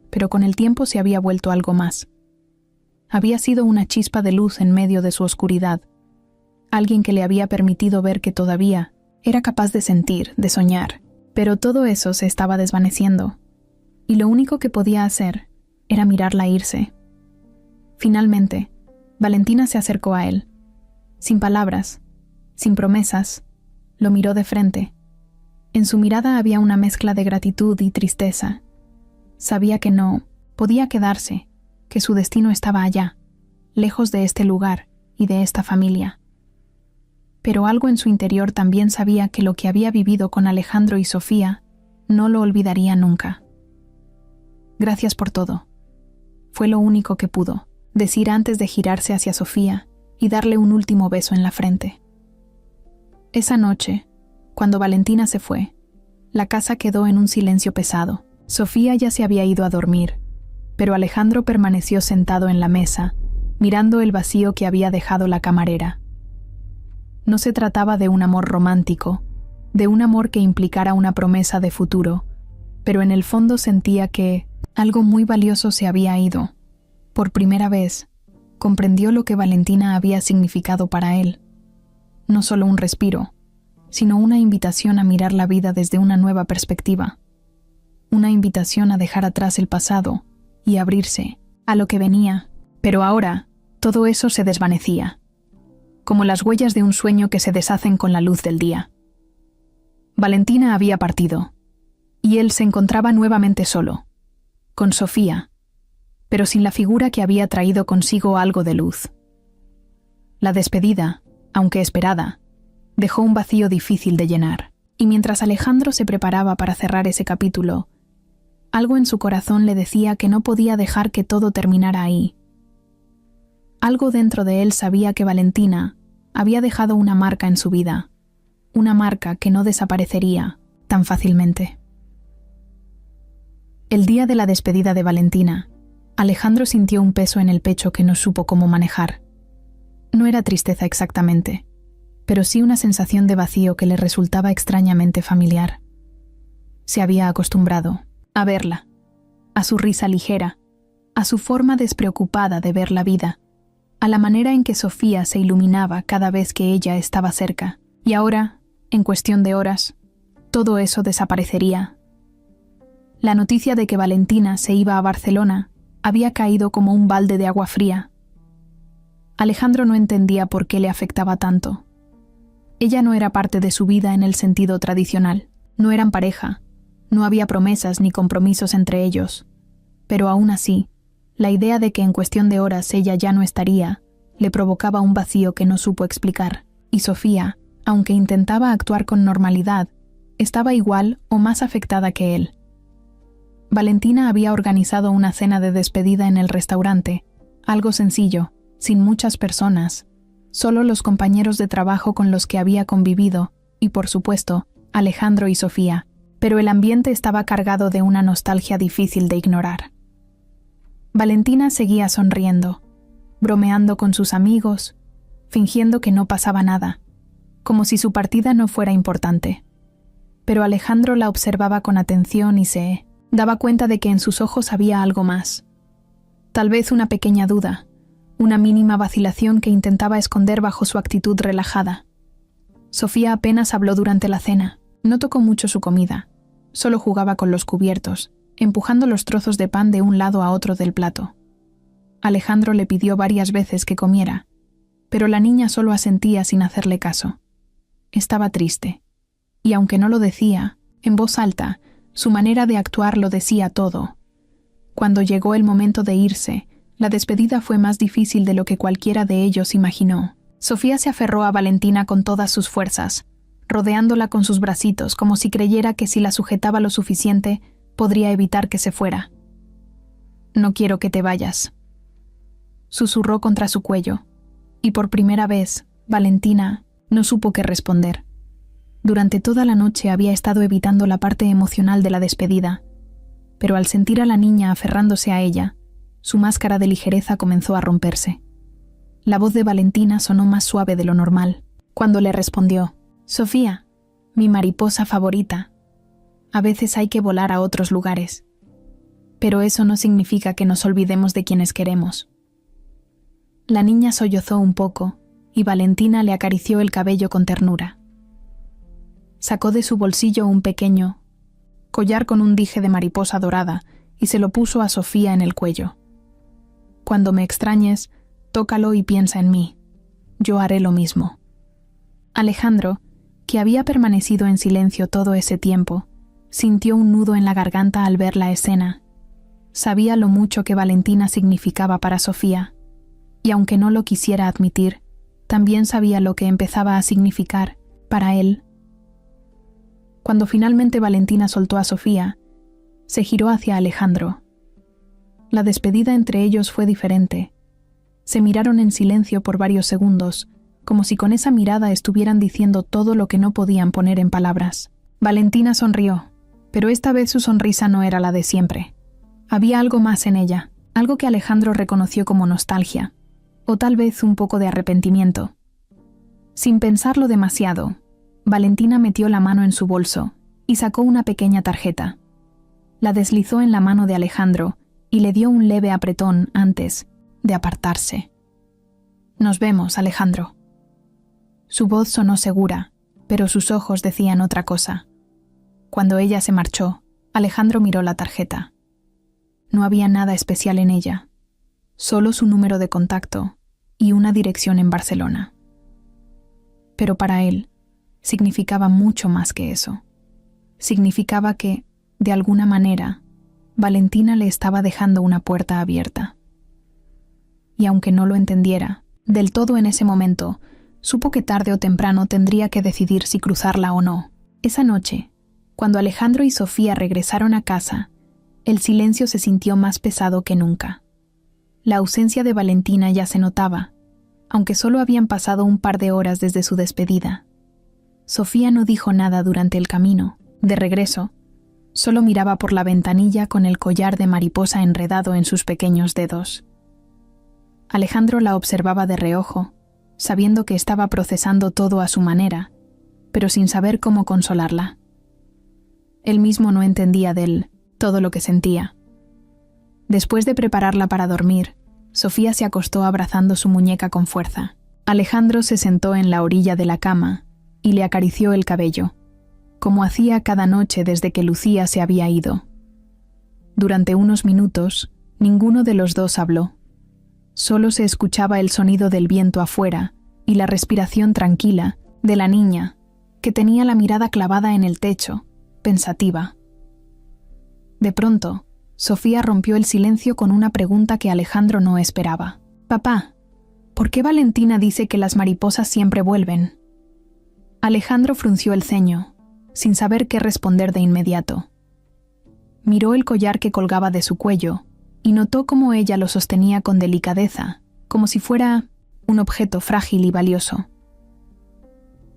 pero con el tiempo se había vuelto algo más. Había sido una chispa de luz en medio de su oscuridad, alguien que le había permitido ver que todavía era capaz de sentir, de soñar, pero todo eso se estaba desvaneciendo, y lo único que podía hacer era mirarla irse. Finalmente, Valentina se acercó a él. Sin palabras, sin promesas, lo miró de frente. En su mirada había una mezcla de gratitud y tristeza. Sabía que no podía quedarse, que su destino estaba allá, lejos de este lugar y de esta familia. Pero algo en su interior también sabía que lo que había vivido con Alejandro y Sofía no lo olvidaría nunca. Gracias por todo. Fue lo único que pudo decir antes de girarse hacia Sofía y darle un último beso en la frente. Esa noche, cuando Valentina se fue, la casa quedó en un silencio pesado. Sofía ya se había ido a dormir, pero Alejandro permaneció sentado en la mesa, mirando el vacío que había dejado la camarera. No se trataba de un amor romántico, de un amor que implicara una promesa de futuro, pero en el fondo sentía que algo muy valioso se había ido. Por primera vez, comprendió lo que Valentina había significado para él. No solo un respiro, sino una invitación a mirar la vida desde una nueva perspectiva. Una invitación a dejar atrás el pasado y abrirse a lo que venía. Pero ahora, todo eso se desvanecía, como las huellas de un sueño que se deshacen con la luz del día. Valentina había partido, y él se encontraba nuevamente solo, con Sofía, pero sin la figura que había traído consigo algo de luz. La despedida, aunque esperada, dejó un vacío difícil de llenar, y mientras Alejandro se preparaba para cerrar ese capítulo, algo en su corazón le decía que no podía dejar que todo terminara ahí. Algo dentro de él sabía que Valentina había dejado una marca en su vida, una marca que no desaparecería tan fácilmente. El día de la despedida de Valentina, Alejandro sintió un peso en el pecho que no supo cómo manejar. No era tristeza exactamente, pero sí una sensación de vacío que le resultaba extrañamente familiar. Se había acostumbrado a verla, a su risa ligera, a su forma despreocupada de ver la vida, a la manera en que Sofía se iluminaba cada vez que ella estaba cerca, y ahora, en cuestión de horas, todo eso desaparecería. La noticia de que Valentina se iba a Barcelona había caído como un balde de agua fría. Alejandro no entendía por qué le afectaba tanto. Ella no era parte de su vida en el sentido tradicional, no eran pareja, no había promesas ni compromisos entre ellos, pero aún así, la idea de que en cuestión de horas ella ya no estaría, le provocaba un vacío que no supo explicar, y Sofía, aunque intentaba actuar con normalidad, estaba igual o más afectada que él. Valentina había organizado una cena de despedida en el restaurante, algo sencillo, sin muchas personas, solo los compañeros de trabajo con los que había convivido, y por supuesto, Alejandro y Sofía, pero el ambiente estaba cargado de una nostalgia difícil de ignorar. Valentina seguía sonriendo, bromeando con sus amigos, fingiendo que no pasaba nada, como si su partida no fuera importante. Pero Alejandro la observaba con atención y se daba cuenta de que en sus ojos había algo más. Tal vez una pequeña duda, una mínima vacilación que intentaba esconder bajo su actitud relajada. Sofía apenas habló durante la cena, no tocó mucho su comida, solo jugaba con los cubiertos, empujando los trozos de pan de un lado a otro del plato. Alejandro le pidió varias veces que comiera, pero la niña solo asentía sin hacerle caso. Estaba triste, y aunque no lo decía, en voz alta, su manera de actuar lo decía todo. Cuando llegó el momento de irse, la despedida fue más difícil de lo que cualquiera de ellos imaginó. Sofía se aferró a Valentina con todas sus fuerzas, rodeándola con sus bracitos como si creyera que si la sujetaba lo suficiente, podría evitar que se fuera. «No quiero que te vayas», susurró contra su cuello, y por primera vez, Valentina no supo qué responder. Durante toda la noche había estado evitando la parte emocional de la despedida, pero al sentir a la niña aferrándose a ella, su máscara de ligereza comenzó a romperse. La voz de Valentina sonó más suave de lo normal, cuando le respondió: «Sofía, mi mariposa favorita. A veces hay que volar a otros lugares. Pero eso no significa que nos olvidemos de quienes queremos». La niña sollozó un poco, y Valentina le acarició el cabello con ternura. Sacó de su bolsillo un pequeño collar con un dije de mariposa dorada y se lo puso a Sofía en el cuello. «Cuando me extrañes, tócalo y piensa en mí. Yo haré lo mismo». Alejandro, que había permanecido en silencio todo ese tiempo, sintió un nudo en la garganta al ver la escena. Sabía lo mucho que Valentina significaba para Sofía, y aunque no lo quisiera admitir, también sabía lo que empezaba a significar para él. Cuando finalmente Valentina soltó a Sofía, se giró hacia Alejandro. La despedida entre ellos fue diferente. Se miraron en silencio por varios segundos, como si con esa mirada estuvieran diciendo todo lo que no podían poner en palabras. Valentina sonrió, pero esta vez su sonrisa no era la de siempre. Había algo más en ella, algo que Alejandro reconoció como nostalgia, o tal vez un poco de arrepentimiento. Sin pensarlo demasiado, Valentina metió la mano en su bolso y sacó una pequeña tarjeta. La deslizó en la mano de Alejandro y le dio un leve apretón antes de apartarse. «Nos vemos, Alejandro». Su voz sonó segura, pero sus ojos decían otra cosa. Cuando ella se marchó, Alejandro miró la tarjeta. No había nada especial en ella, solo su número de contacto y una dirección en Barcelona. Pero para él, significaba mucho más que eso. Significaba que, de alguna manera, Valentina le estaba dejando una puerta abierta. Y aunque no lo entendiera del todo en ese momento, supo que tarde o temprano tendría que decidir si cruzarla o no. Esa noche, cuando Alejandro y Sofía regresaron a casa, el silencio se sintió más pesado que nunca. La ausencia de Valentina ya se notaba, aunque solo habían pasado un par de horas desde su despedida. Sofía no dijo nada durante el camino. De regreso, solo miraba por la ventanilla con el collar de mariposa enredado en sus pequeños dedos. Alejandro la observaba de reojo, sabiendo que estaba procesando todo a su manera, pero sin saber cómo consolarla. Él mismo no entendía de él todo lo que sentía. Después de prepararla para dormir, Sofía se acostó abrazando su muñeca con fuerza. Alejandro se sentó en la orilla de la cama y le acarició el cabello, como hacía cada noche desde que Lucía se había ido. Durante unos minutos, ninguno de los dos habló. Solo se escuchaba el sonido del viento afuera y la respiración tranquila de la niña, que tenía la mirada clavada en el techo, pensativa. De pronto, Sofía rompió el silencio con una pregunta que Alejandro no esperaba. «Papá, ¿por qué Valentina dice que las mariposas siempre vuelven?» Alejandro frunció el ceño, sin saber qué responder de inmediato. Miró el collar que colgaba de su cuello y notó cómo ella lo sostenía con delicadeza, como si fuera un objeto frágil y valioso.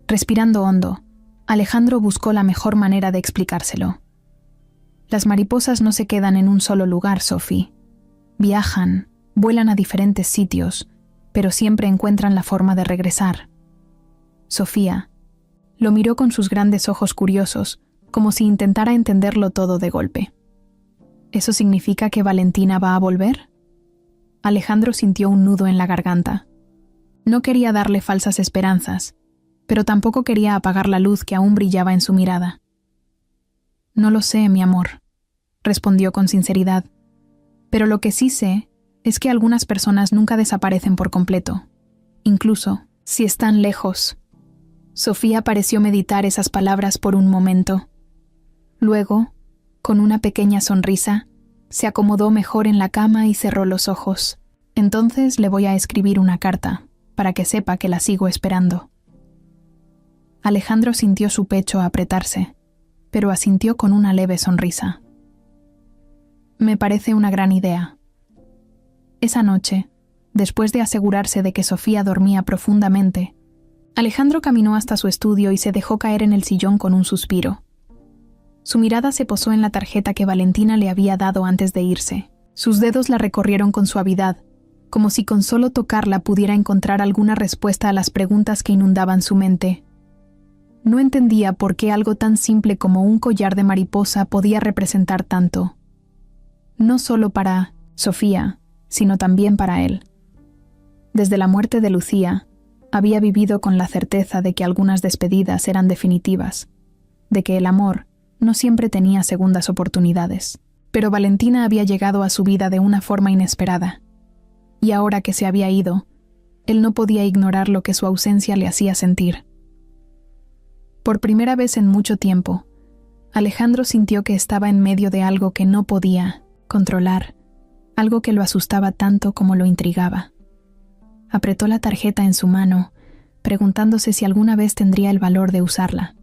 Respirando hondo, Alejandro buscó la mejor manera de explicárselo. «Las mariposas no se quedan en un solo lugar, Sophie. Viajan, vuelan a diferentes sitios, pero siempre encuentran la forma de regresar». Sofía lo miró con sus grandes ojos curiosos, como si intentara entenderlo todo de golpe. ¿Eso significa que Valentina va a volver? Alejandro sintió un nudo en la garganta. No quería darle falsas esperanzas, pero tampoco quería apagar la luz que aún brillaba en su mirada. «No lo sé, mi amor», respondió con sinceridad, «pero lo que sí sé es que algunas personas nunca desaparecen por completo, incluso si están lejos». Sofía pareció meditar esas palabras por un momento. Luego, con una pequeña sonrisa, se acomodó mejor en la cama y cerró los ojos. «Entonces le voy a escribir una carta, para que sepa que la sigo esperando». Alejandro sintió su pecho apretarse, pero asintió con una leve sonrisa. «Me parece una gran idea». Esa noche, después de asegurarse de que Sofía dormía profundamente, Alejandro caminó hasta su estudio y se dejó caer en el sillón con un suspiro. Su mirada se posó en la tarjeta que Valentina le había dado antes de irse. Sus dedos la recorrieron con suavidad, como si con solo tocarla pudiera encontrar alguna respuesta a las preguntas que inundaban su mente. No entendía por qué algo tan simple como un collar de mariposa podía representar tanto. No solo para Sofía, sino también para él. Desde la muerte de Lucía, había vivido con la certeza de que algunas despedidas eran definitivas, de que el amor no siempre tenía segundas oportunidades. Pero Valentina había llegado a su vida de una forma inesperada, y ahora que se había ido, él no podía ignorar lo que su ausencia le hacía sentir. Por primera vez en mucho tiempo, Alejandro sintió que estaba en medio de algo que no podía controlar, algo que lo asustaba tanto como lo intrigaba. Apretó la tarjeta en su mano, preguntándose si alguna vez tendría el valor de usarla.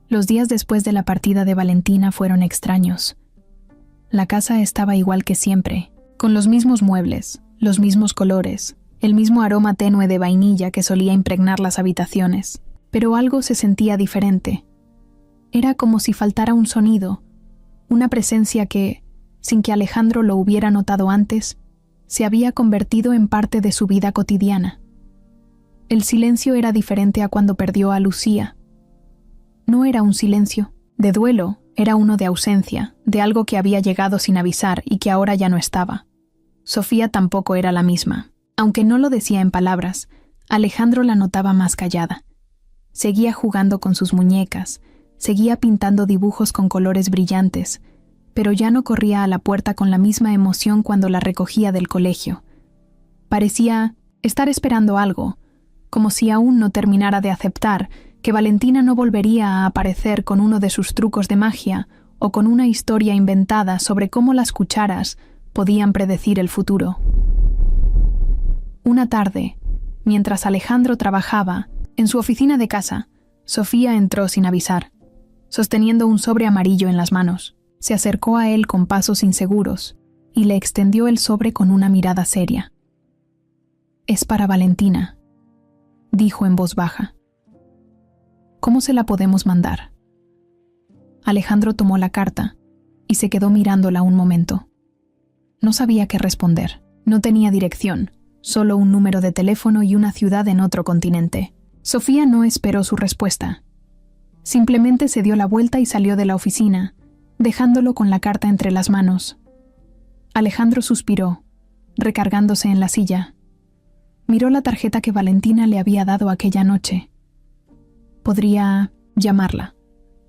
Los días después de la partida de Valentina fueron extraños. La casa estaba igual que siempre, con los mismos muebles, los mismos colores, el mismo aroma tenue de vainilla que solía impregnar las habitaciones, pero algo se sentía diferente. Era como si faltara un sonido, una presencia que, sin que Alejandro lo hubiera notado antes, se había convertido en parte de su vida cotidiana. El silencio era diferente a cuando perdió a Lucía. No era un silencio de duelo, era uno de ausencia, de algo que había llegado sin avisar y que ahora ya no estaba. Sofía tampoco era la misma. Aunque no lo decía en palabras, Alejandro la notaba más callada. Seguía jugando con sus muñecas, seguía pintando dibujos con colores brillantes, pero ya no corría a la puerta con la misma emoción cuando la recogía del colegio. Parecía estar esperando algo, como si aún no terminara de aceptar que Valentina no volvería a aparecer con uno de sus trucos de magia o con una historia inventada sobre cómo las cucharas podían predecir el futuro. Una tarde, mientras Alejandro trabajaba en su oficina de casa, Sofía entró sin avisar, sosteniendo un sobre amarillo en las manos. Se acercó a él con pasos inseguros y le extendió el sobre con una mirada seria. «Es para Valentina», dijo en voz baja. «¿Cómo se la podemos mandar?» Alejandro tomó la carta y se quedó mirándola un momento. No sabía qué responder. No tenía dirección, solo un número de teléfono y una ciudad en otro continente. Sofía no esperó su respuesta. Simplemente se dio la vuelta y salió de la oficina, dejándolo con la carta entre las manos. Alejandro suspiró, recargándose en la silla. Miró la tarjeta que Valentina le había dado aquella noche. Podría llamarla.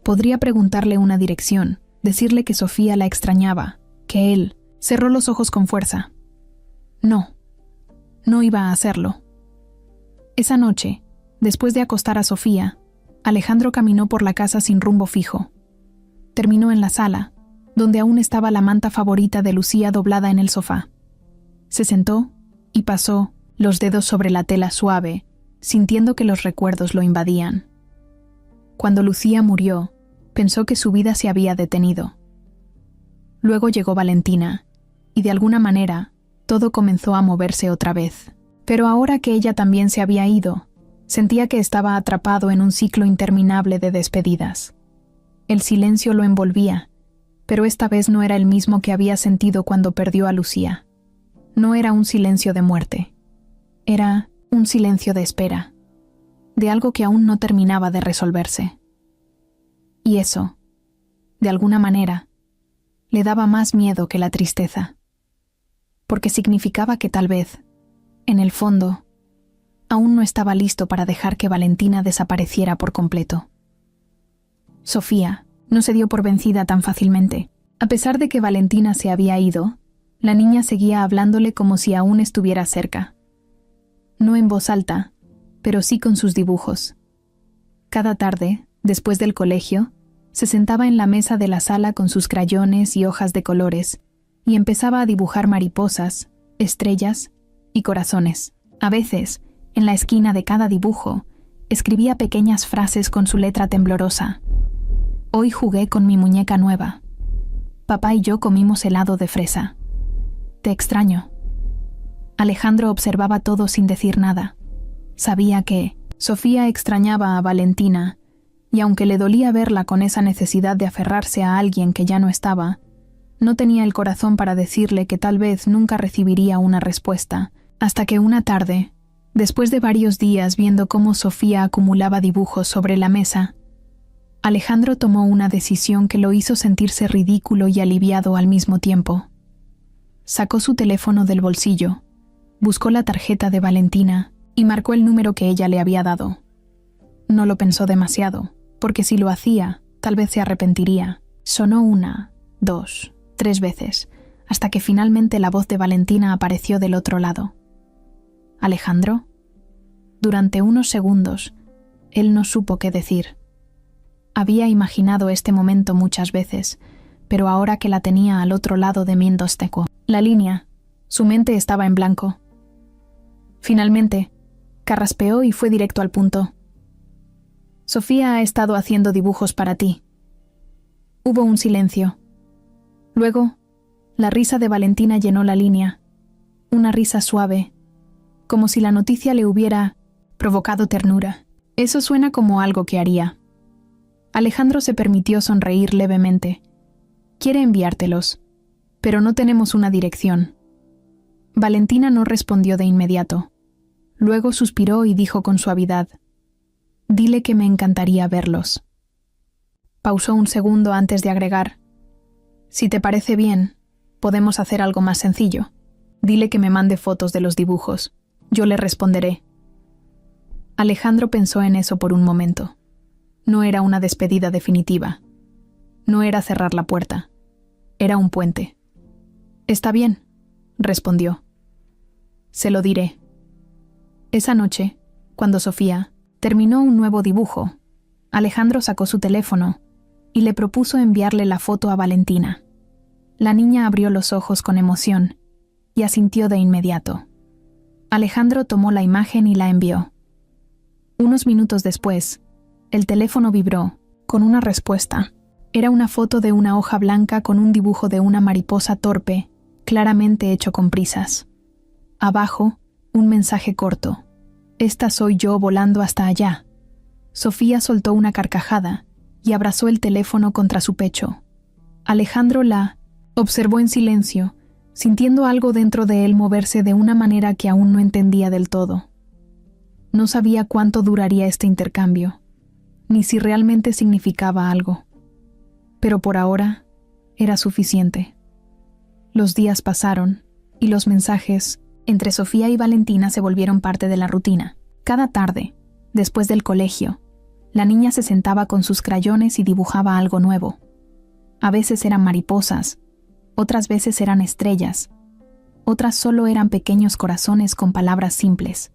Podría preguntarle una dirección, decirle que Sofía la extrañaba, que él cerró los ojos con fuerza. No iba a hacerlo. Esa noche, después de acostar a Sofía, Alejandro caminó por la casa sin rumbo fijo. Terminó en la sala, donde aún estaba la manta favorita de Lucía doblada en el sofá. Se sentó y pasó los dedos sobre la tela suave, sintiendo que los recuerdos lo invadían. Cuando Lucía murió, pensó que su vida se había detenido. Luego llegó Valentina, y de alguna manera, todo comenzó a moverse otra vez. Pero ahora que ella también se había ido, sentía que estaba atrapado en un ciclo interminable de despedidas. El silencio lo envolvía, pero esta vez no era el mismo que había sentido cuando perdió a Lucía. No era un silencio de muerte. Era un silencio de espera, de algo que aún no terminaba de resolverse. Y eso, de alguna manera, le daba más miedo que la tristeza, porque significaba que tal vez, en el fondo, aún no estaba listo para dejar que Valentina desapareciera por completo. Sofía no se dio por vencida tan fácilmente. A pesar de que Valentina se había ido, la niña seguía hablándole como si aún estuviera cerca. No en voz alta, pero sí con sus dibujos. Cada tarde, después del colegio, se sentaba en la mesa de la sala con sus crayones y hojas de colores y empezaba a dibujar mariposas, estrellas y corazones. A veces, en la esquina de cada dibujo, escribía pequeñas frases con su letra temblorosa. Hoy jugué con mi muñeca nueva. Papá y yo comimos helado de fresa. Te extraño. Alejandro observaba todo sin decir nada. Sabía que, Sofía extrañaba a Valentina, y aunque le dolía verla con esa necesidad de aferrarse a alguien que ya no estaba, no tenía el corazón para decirle que tal vez nunca recibiría una respuesta, hasta que una tarde, después de varios días viendo cómo Sofía acumulaba dibujos sobre la mesa, Alejandro tomó una decisión que lo hizo sentirse ridículo y aliviado al mismo tiempo. Sacó su teléfono del bolsillo, buscó la tarjeta de Valentina y marcó el número que ella le había dado. No lo pensó demasiado, porque si lo hacía, tal vez se arrepentiría. Sonó 1, 2, 3 veces, hasta que finalmente la voz de Valentina apareció del otro lado. ¿Alejandro? Durante unos segundos, él no supo qué decir. Había imaginado este momento muchas veces, pero ahora que la tenía al otro lado de Mindosteco, la línea, su mente estaba en blanco. Finalmente, carraspeó y fue directo al punto. Sofía ha estado haciendo dibujos para ti. Hubo un silencio. Luego, la risa de Valentina llenó la línea, una risa suave, como si la noticia le hubiera provocado ternura. Eso suena como algo que haría. Alejandro se permitió sonreír levemente. Quiere enviártelos, pero no tenemos una dirección. Valentina no respondió de inmediato. Luego suspiró y dijo con suavidad: «Dile que me encantaría verlos». Pausó un segundo antes de agregar: «Si te parece bien, podemos hacer algo más sencillo. Dile que me mande fotos de los dibujos. Yo le responderé». Alejandro pensó en eso por un momento. No era una despedida definitiva. No era cerrar la puerta. Era un puente. «Está bien», respondió. «Se lo diré». Esa noche, cuando Sofía terminó un nuevo dibujo, Alejandro sacó su teléfono y le propuso enviarle la foto a Valentina. La niña abrió los ojos con emoción y asintió de inmediato. Alejandro tomó la imagen y la envió. Unos minutos después, el teléfono vibró con una respuesta. Era una foto de una hoja blanca con un dibujo de una mariposa torpe, claramente hecho con prisas. Abajo, un mensaje corto: «Esta soy yo volando hasta allá». Sofía soltó una carcajada y abrazó el teléfono contra su pecho. Alejandro la observó en silencio, sintiendo algo dentro de él moverse de una manera que aún no entendía del todo. No sabía cuánto duraría este intercambio, ni si realmente significaba algo. Pero por ahora era suficiente. Los días pasaron y los mensajes entre Sofía y Valentina se volvieron parte de la rutina. Cada tarde, después del colegio, la niña se sentaba con sus crayones y dibujaba algo nuevo. A veces eran mariposas, otras veces eran estrellas, otras solo eran pequeños corazones con palabras simples.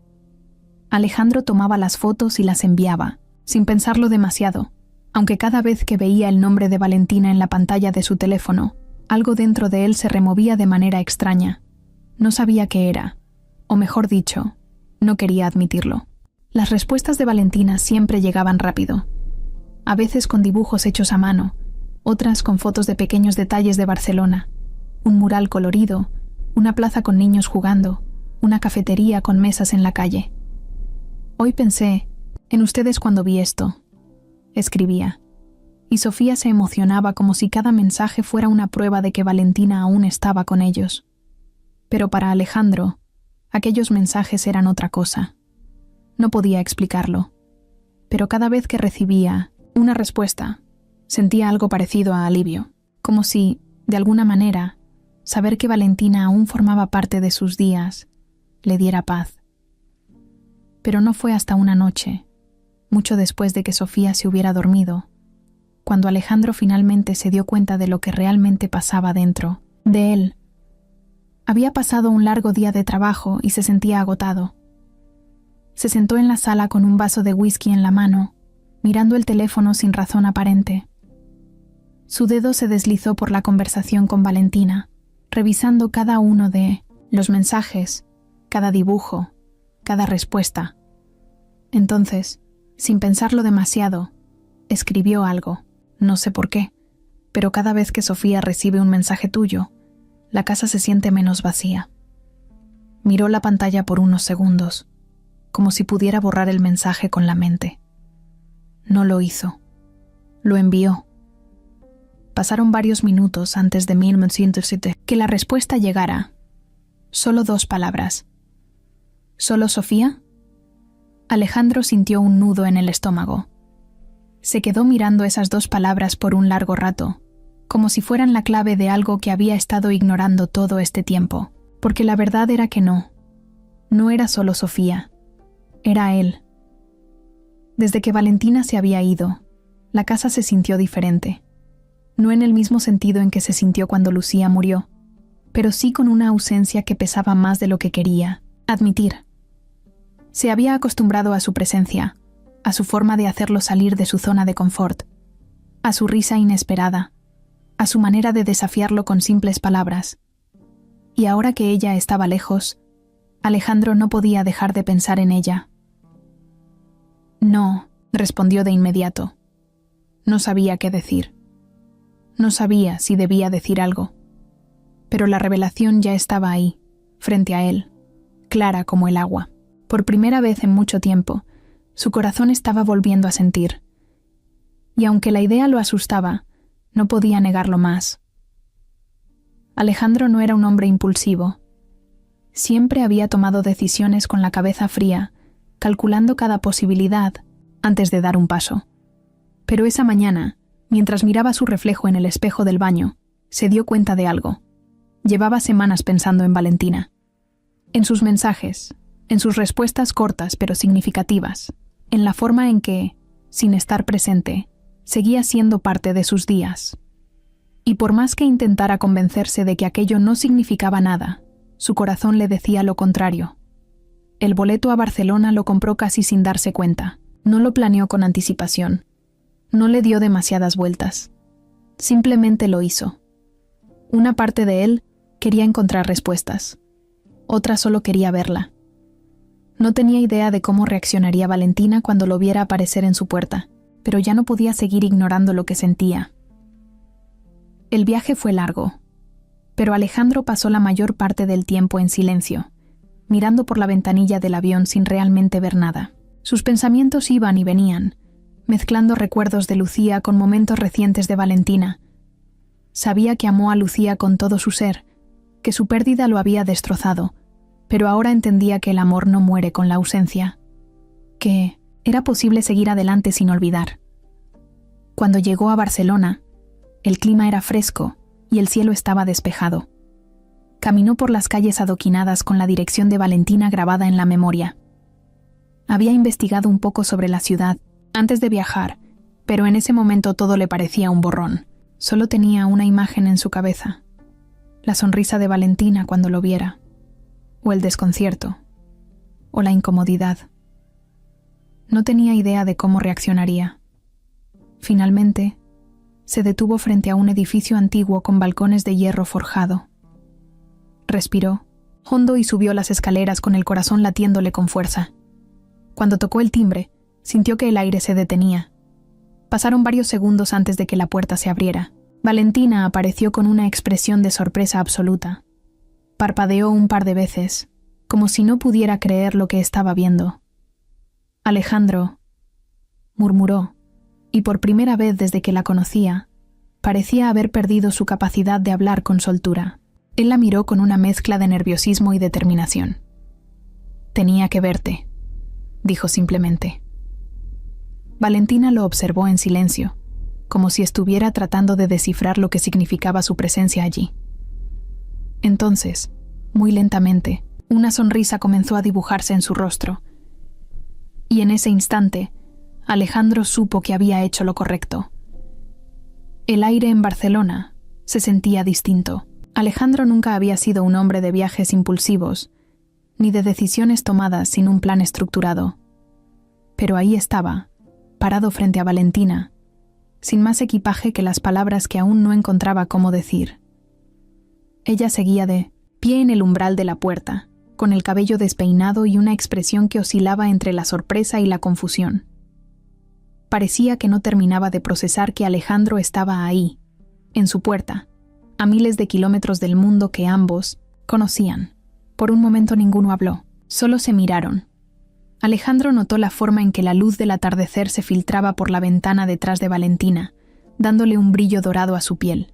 Alejandro tomaba las fotos y las enviaba, sin pensarlo demasiado, aunque cada vez que veía el nombre de Valentina en la pantalla de su teléfono, algo dentro de él se removía de manera extraña. No sabía qué era, o mejor dicho, no quería admitirlo. Las respuestas de Valentina siempre llegaban rápido, a veces con dibujos hechos a mano, otras con fotos de pequeños detalles de Barcelona, un mural colorido, una plaza con niños jugando, una cafetería con mesas en la calle. «Hoy pensé en ustedes cuando vi esto», escribía, y Sofía se emocionaba como si cada mensaje fuera una prueba de que Valentina aún estaba con ellos. Pero para Alejandro, aquellos mensajes eran otra cosa. No podía explicarlo, pero cada vez que recibía una respuesta, sentía algo parecido a alivio, como si, de alguna manera, saber que Valentina aún formaba parte de sus días le diera paz. Pero no fue hasta una noche, mucho después de que Sofía se hubiera dormido, cuando Alejandro finalmente se dio cuenta de lo que realmente pasaba dentro de él. Había pasado un largo día de trabajo y se sentía agotado. Se sentó en la sala con un vaso de whisky en la mano, mirando el teléfono sin razón aparente. Su dedo se deslizó por la conversación con Valentina, revisando cada uno de los mensajes, cada dibujo, cada respuesta. Entonces, sin pensarlo demasiado, escribió algo, no sé por qué, pero cada vez que Sofía recibe un mensaje tuyo, la casa se siente menos vacía. Miró la pantalla por unos segundos. como si pudiera borrar el mensaje con la mente. No lo hizo. Lo envió. Pasaron varios minutos antes de que la respuesta llegara. Solo 2 palabras. ¿Solo Sofía? Alejandro sintió un nudo en el estómago. Se quedó mirando esas 2 palabras por un largo rato, como si fueran la clave de algo que había estado ignorando todo este tiempo, porque la verdad era que no. No era solo Sofía. Era él. Desde que Valentina se había ido, la casa se sintió diferente. No en el mismo sentido en que se sintió cuando Lucía murió, pero sí con una ausencia que pesaba más de lo que quería admitir. Se había acostumbrado a su presencia, a su forma de hacerlo salir de su zona de confort, a su risa inesperada, a su manera de desafiarlo con simples palabras. Y ahora que ella estaba lejos, Alejandro no podía dejar de pensar en ella. No, respondió de inmediato. No sabía qué decir. No sabía si debía decir algo. Pero la revelación ya estaba ahí, frente a él, clara como el agua. Por primera vez en mucho tiempo, su corazón estaba volviendo a sentir. Y aunque la idea lo asustaba, no podía negarlo más. Alejandro no era un hombre impulsivo. Siempre había tomado decisiones con la cabeza fría, calculando cada posibilidad antes de dar un paso. Pero esa mañana, mientras miraba su reflejo en el espejo del baño, se dio cuenta de algo. Llevaba semanas pensando en Valentina. En sus mensajes, en sus respuestas cortas pero significativas, en la forma en que, sin estar presente, seguía siendo parte de sus días. Y por más que intentara convencerse de que aquello no significaba nada, su corazón le decía lo contrario. El boleto a Barcelona lo compró casi sin darse cuenta. No lo planeó con anticipación. No le dio demasiadas vueltas. Simplemente lo hizo. Una parte de él quería encontrar respuestas. Otra solo quería verla. No tenía idea de cómo reaccionaría Valentina cuando lo viera aparecer en su puerta, pero ya no podía seguir ignorando lo que sentía. El viaje fue largo, pero Alejandro pasó la mayor parte del tiempo en silencio, mirando por la ventanilla del avión sin realmente ver nada. Sus pensamientos iban y venían, mezclando recuerdos de Lucía con momentos recientes de Valentina. Sabía que amó a Lucía con todo su ser, que su pérdida lo había destrozado, pero ahora entendía que el amor no muere con la ausencia, que era posible seguir adelante sin olvidar. Cuando llegó a Barcelona, el clima era fresco y el cielo estaba despejado. Caminó por las calles adoquinadas con la dirección de Valentina grabada en la memoria. Había investigado un poco sobre la ciudad antes de viajar, pero en ese momento todo le parecía un borrón. Solo tenía una imagen en su cabeza: la sonrisa de Valentina cuando lo viera, o el desconcierto, o la incomodidad. No tenía idea de cómo reaccionaría. Finalmente, se detuvo frente a un edificio antiguo con balcones de hierro forjado. Respiró hondo y subió las escaleras con el corazón latiéndole con fuerza. Cuando tocó el timbre, sintió que el aire se detenía. Pasaron varios segundos antes de que la puerta se abriera. Valentina apareció con una expresión de sorpresa absoluta. Parpadeó un par de veces, como si no pudiera creer lo que estaba viendo. «Alejandro», murmuró, y por primera vez desde que la conocía, parecía haber perdido su capacidad de hablar con soltura. Él la miró con una mezcla de nerviosismo y determinación. «Tenía que verte», dijo simplemente. Valentina lo observó en silencio, como si estuviera tratando de descifrar lo que significaba su presencia allí. Entonces, muy lentamente, una sonrisa comenzó a dibujarse en su rostro. Y en ese instante, Alejandro supo que había hecho lo correcto. El aire en Barcelona se sentía distinto. Alejandro nunca había sido un hombre de viajes impulsivos, ni de decisiones tomadas sin un plan estructurado. Pero ahí estaba, parado frente a Valentina, sin más equipaje que las palabras que aún no encontraba cómo decir. Ella seguía de pie en el umbral de la puerta, con el cabello despeinado y una expresión que oscilaba entre la sorpresa y la confusión. Parecía que no terminaba de procesar que Alejandro estaba ahí, en su puerta, a miles de kilómetros del mundo que ambos conocían. Por un momento ninguno habló, solo se miraron. Alejandro notó la forma en que la luz del atardecer se filtraba por la ventana detrás de Valentina, dándole un brillo dorado a su piel.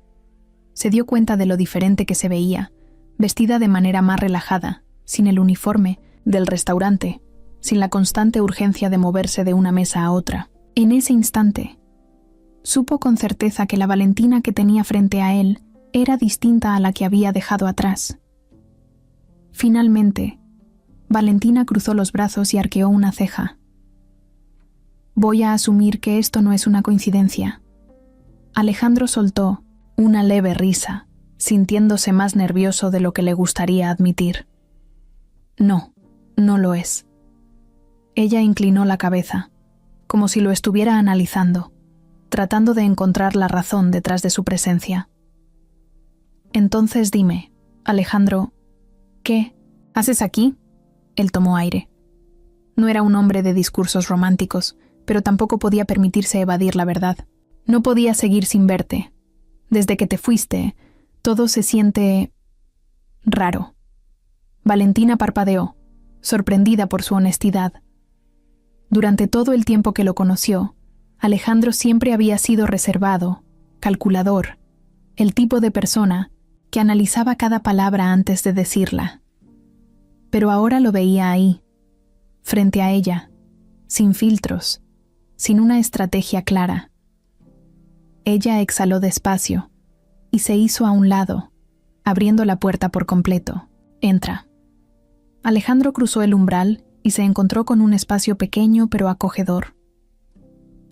Se dio cuenta de lo diferente que se veía, vestida de manera más relajada, sin el uniforme del restaurante, sin la constante urgencia de moverse de una mesa a otra. En ese instante, supo con certeza que la Valentina que tenía frente a él era distinta a la que había dejado atrás. Finalmente, Valentina cruzó los brazos y arqueó una ceja. Voy a asumir que esto no es una coincidencia. Alejandro soltó una leve risa, sintiéndose más nervioso de lo que le gustaría admitir. No, no lo es. Ella inclinó la cabeza, como si lo estuviera analizando, tratando de encontrar la razón detrás de su presencia. Entonces dime, Alejandro, ¿qué haces aquí? Él tomó aire. No era un hombre de discursos románticos, pero tampoco podía permitirse evadir la verdad. No podía seguir sin verte. Desde que te fuiste, todo se siente raro. Valentina parpadeó, sorprendida por su honestidad. Durante todo el tiempo que lo conoció, Alejandro siempre había sido reservado, calculador, el tipo de persona que analizaba cada palabra antes de decirla. Pero ahora lo veía ahí, frente a ella, sin filtros, sin una estrategia clara. Ella exhaló despacio y se hizo a un lado, abriendo la puerta por completo. Entra. Alejandro cruzó el umbral y se encontró con un espacio pequeño pero acogedor.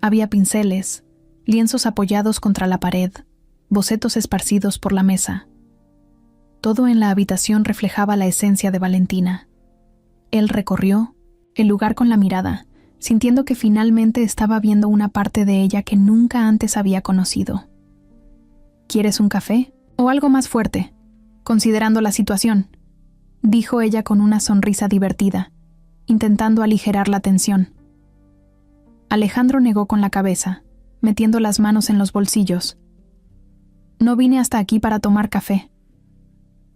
Había pinceles, lienzos apoyados contra la pared, bocetos esparcidos por la mesa. Todo en la habitación reflejaba la esencia de Valentina. Él recorrió el lugar con la mirada, sintiendo que finalmente estaba viendo una parte de ella que nunca antes había conocido. ¿Quieres un café o algo más fuerte, considerando la situación?, dijo ella con una sonrisa divertida, intentando aligerar la tensión. Alejandro negó con la cabeza, metiendo las manos en los bolsillos. No vine hasta aquí para tomar café.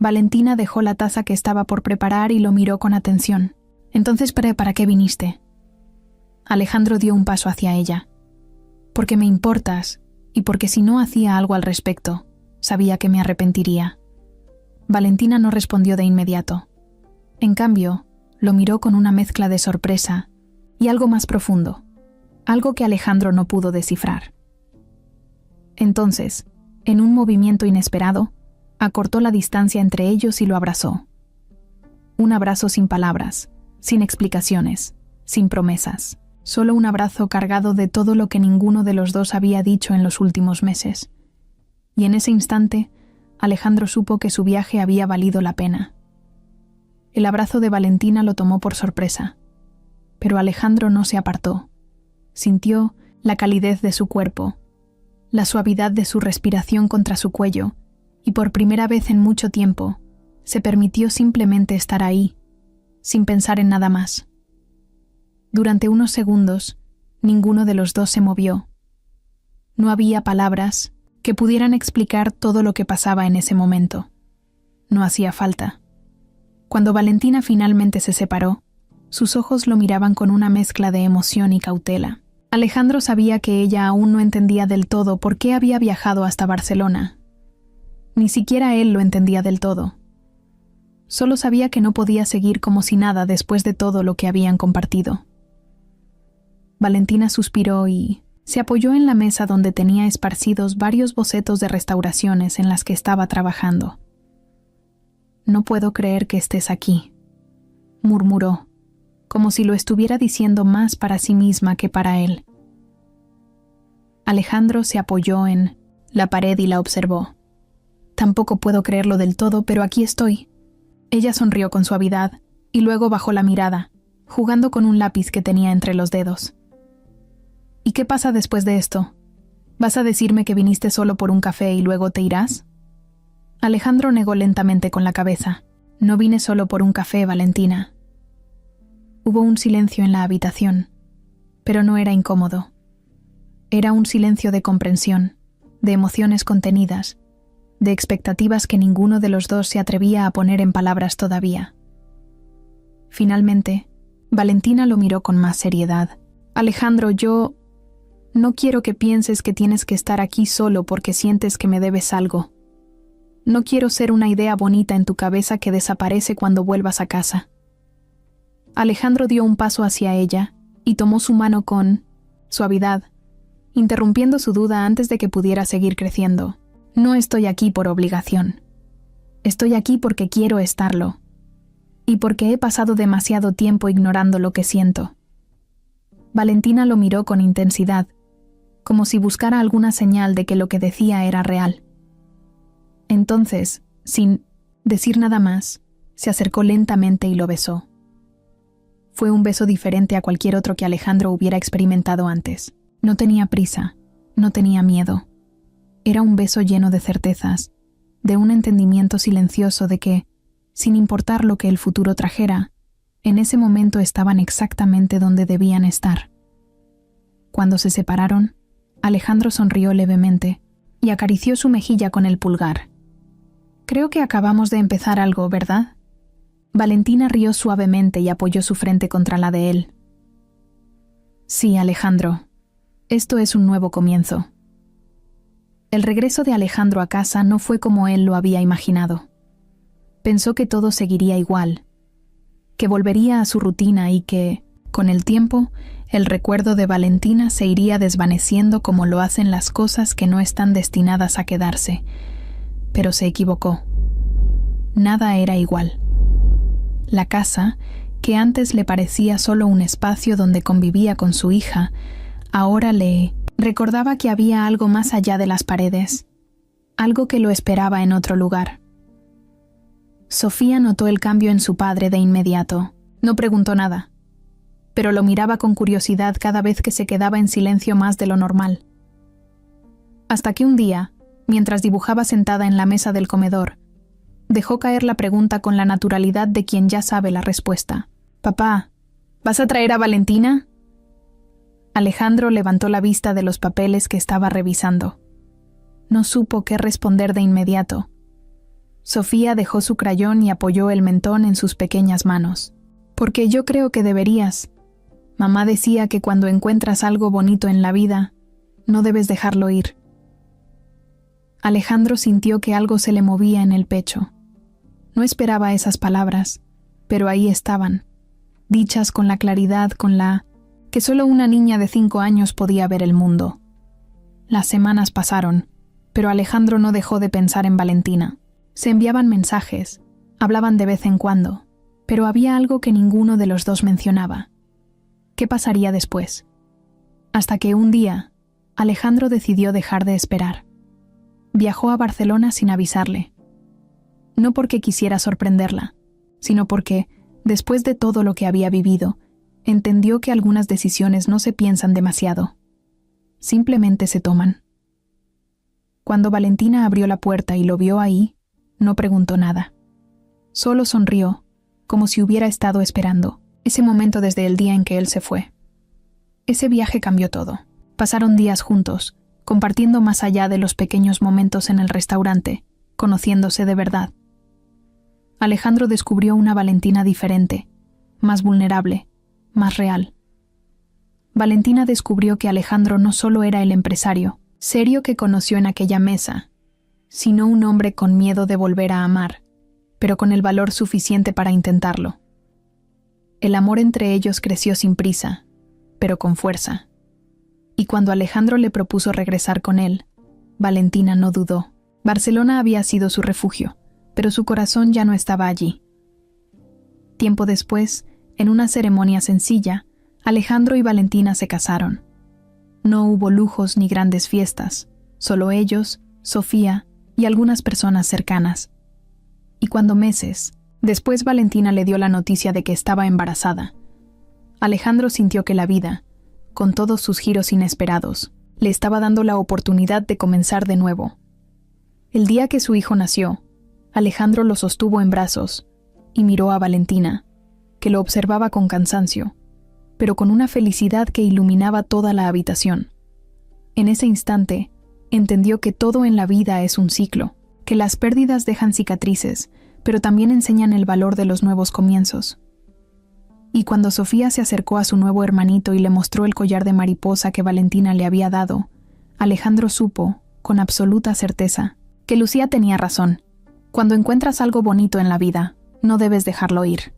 Valentina dejó la taza que estaba por preparar y lo miró con atención. Entonces, ¿para qué viniste? Alejandro dio un paso hacia ella. Porque me importas, y porque si no hacía algo al respecto, sabía que me arrepentiría. Valentina no respondió de inmediato. En cambio, lo miró con una mezcla de sorpresa y algo más profundo, algo que Alejandro no pudo descifrar. Entonces, en un movimiento inesperado, acortó la distancia entre ellos y lo abrazó. Un abrazo sin palabras, sin explicaciones, sin promesas. Solo un abrazo cargado de todo lo que ninguno de los dos había dicho en los últimos meses. Y en ese instante, Alejandro supo que su viaje había valido la pena. El abrazo de Valentina lo tomó por sorpresa, pero Alejandro no se apartó. Sintió la calidez de su cuerpo, la suavidad de su respiración contra su cuello, y por primera vez en mucho tiempo, se permitió simplemente estar ahí, sin pensar en nada más. Durante unos segundos, ninguno de los dos se movió. No había palabras que pudieran explicar todo lo que pasaba en ese momento. No hacía falta. Cuando Valentina finalmente se separó, sus ojos lo miraban con una mezcla de emoción y cautela. Alejandro sabía que ella aún no entendía del todo por qué había viajado hasta Barcelona. Ni siquiera él lo entendía del todo. Solo sabía que no podía seguir como si nada después de todo lo que habían compartido. Valentina suspiró y se apoyó en la mesa donde tenía esparcidos varios bocetos de restauraciones en las que estaba trabajando. «No puedo creer que estés aquí», murmuró, como si lo estuviera diciendo más para sí misma que para él. Alejandro se apoyó en la pared y la observó. «Tampoco puedo creerlo del todo, pero aquí estoy». Ella sonrió con suavidad y luego bajó la mirada, jugando con un lápiz que tenía entre los dedos. «¿Y qué pasa después de esto? ¿Vas a decirme que viniste solo por un café y luego te irás?» Alejandro negó lentamente con la cabeza. «No vine solo por un café, Valentina». Hubo un silencio en la habitación, pero no era incómodo. Era un silencio de comprensión, de emociones contenidas, de expectativas que ninguno de los dos se atrevía a poner en palabras todavía. Finalmente, Valentina lo miró con más seriedad. Alejandro, yo no quiero que pienses que tienes que estar aquí solo porque sientes que me debes algo. No quiero ser una idea bonita en tu cabeza que desaparece cuando vuelvas a casa. Alejandro dio un paso hacia ella y tomó su mano con suavidad, interrumpiendo su duda antes de que pudiera seguir creciendo. No estoy aquí por obligación. Estoy aquí porque quiero estarlo. Y porque he pasado demasiado tiempo ignorando lo que siento. Valentina lo miró con intensidad, como si buscara alguna señal de que lo que decía era real. Entonces, sin decir nada más, se acercó lentamente y lo besó. Fue un beso diferente a cualquier otro que Alejandro hubiera experimentado antes. No tenía prisa, no tenía miedo. Era un beso lleno de certezas, de un entendimiento silencioso de que, sin importar lo que el futuro trajera, en ese momento estaban exactamente donde debían estar. Cuando se separaron, Alejandro sonrió levemente y acarició su mejilla con el pulgar. Creo que acabamos de empezar algo, ¿verdad? Valentina rió suavemente y apoyó su frente contra la de él. Sí, Alejandro, esto es un nuevo comienzo. El regreso de Alejandro a casa no fue como él lo había imaginado. Pensó que todo seguiría igual, que volvería a su rutina y que, con el tiempo, el recuerdo de Valentina se iría desvaneciendo como lo hacen las cosas que no están destinadas a quedarse. Pero se equivocó. Nada era igual. La casa, que antes le parecía solo un espacio donde convivía con su hija, ahora le recordaba que había algo más allá de las paredes, algo que lo esperaba en otro lugar. Sofía notó el cambio en su padre de inmediato. No preguntó nada, pero lo miraba con curiosidad cada vez que se quedaba en silencio más de lo normal. Hasta que un día, mientras dibujaba sentada en la mesa del comedor, dejó caer la pregunta con la naturalidad de quien ya sabe la respuesta. «Papá, ¿vas a traer a Valentina?» Alejandro levantó la vista de los papeles que estaba revisando. No supo qué responder de inmediato. Sofía dejó su crayón y apoyó el mentón en sus pequeñas manos. «Porque yo creo que deberías. Mamá decía que cuando encuentras algo bonito en la vida, no debes dejarlo ir». Alejandro sintió que algo se le movía en el pecho. No esperaba esas palabras, pero ahí estaban, dichas con la claridad con la que solo una niña de 5 años podía ver el mundo. Las semanas pasaron, pero Alejandro no dejó de pensar en Valentina. Se enviaban mensajes, hablaban de vez en cuando, pero había algo que ninguno de los dos mencionaba. ¿Qué pasaría después? Hasta que un día, Alejandro decidió dejar de esperar. Viajó a Barcelona sin avisarle. No porque quisiera sorprenderla, sino porque, después de todo lo que había vivido, entendió que algunas decisiones no se piensan demasiado. Simplemente se toman. Cuando Valentina abrió la puerta y lo vio ahí, no preguntó nada. Solo sonrió, como si hubiera estado esperando ese momento desde el día en que él se fue. Ese viaje cambió todo. Pasaron días juntos, compartiendo más allá de los pequeños momentos en el restaurante, conociéndose de verdad. Alejandro descubrió una Valentina diferente, más vulnerable, más real. Valentina descubrió que Alejandro no solo era el empresario, serio que conoció en aquella mesa, sino un hombre con miedo de volver a amar, pero con el valor suficiente para intentarlo. El amor entre ellos creció sin prisa, pero con fuerza. Y cuando Alejandro le propuso regresar con él, Valentina no dudó. Barcelona había sido su refugio, pero su corazón ya no estaba allí. Tiempo después, en una ceremonia sencilla, Alejandro y Valentina se casaron. No hubo lujos ni grandes fiestas, solo ellos, Sofía y algunas personas cercanas. Y cuando meses después Valentina le dio la noticia de que estaba embarazada, Alejandro sintió que la vida, con todos sus giros inesperados, le estaba dando la oportunidad de comenzar de nuevo. El día que su hijo nació, Alejandro lo sostuvo en brazos y miró a Valentina, que lo observaba con cansancio, pero con una felicidad que iluminaba toda la habitación. En ese instante, entendió que todo en la vida es un ciclo, que las pérdidas dejan cicatrices, pero también enseñan el valor de los nuevos comienzos. Y cuando Sofía se acercó a su nuevo hermanito y le mostró el collar de mariposa que Valentina le había dado, Alejandro supo, con absoluta certeza, que Lucía tenía razón. Cuando encuentras algo bonito en la vida, no debes dejarlo ir.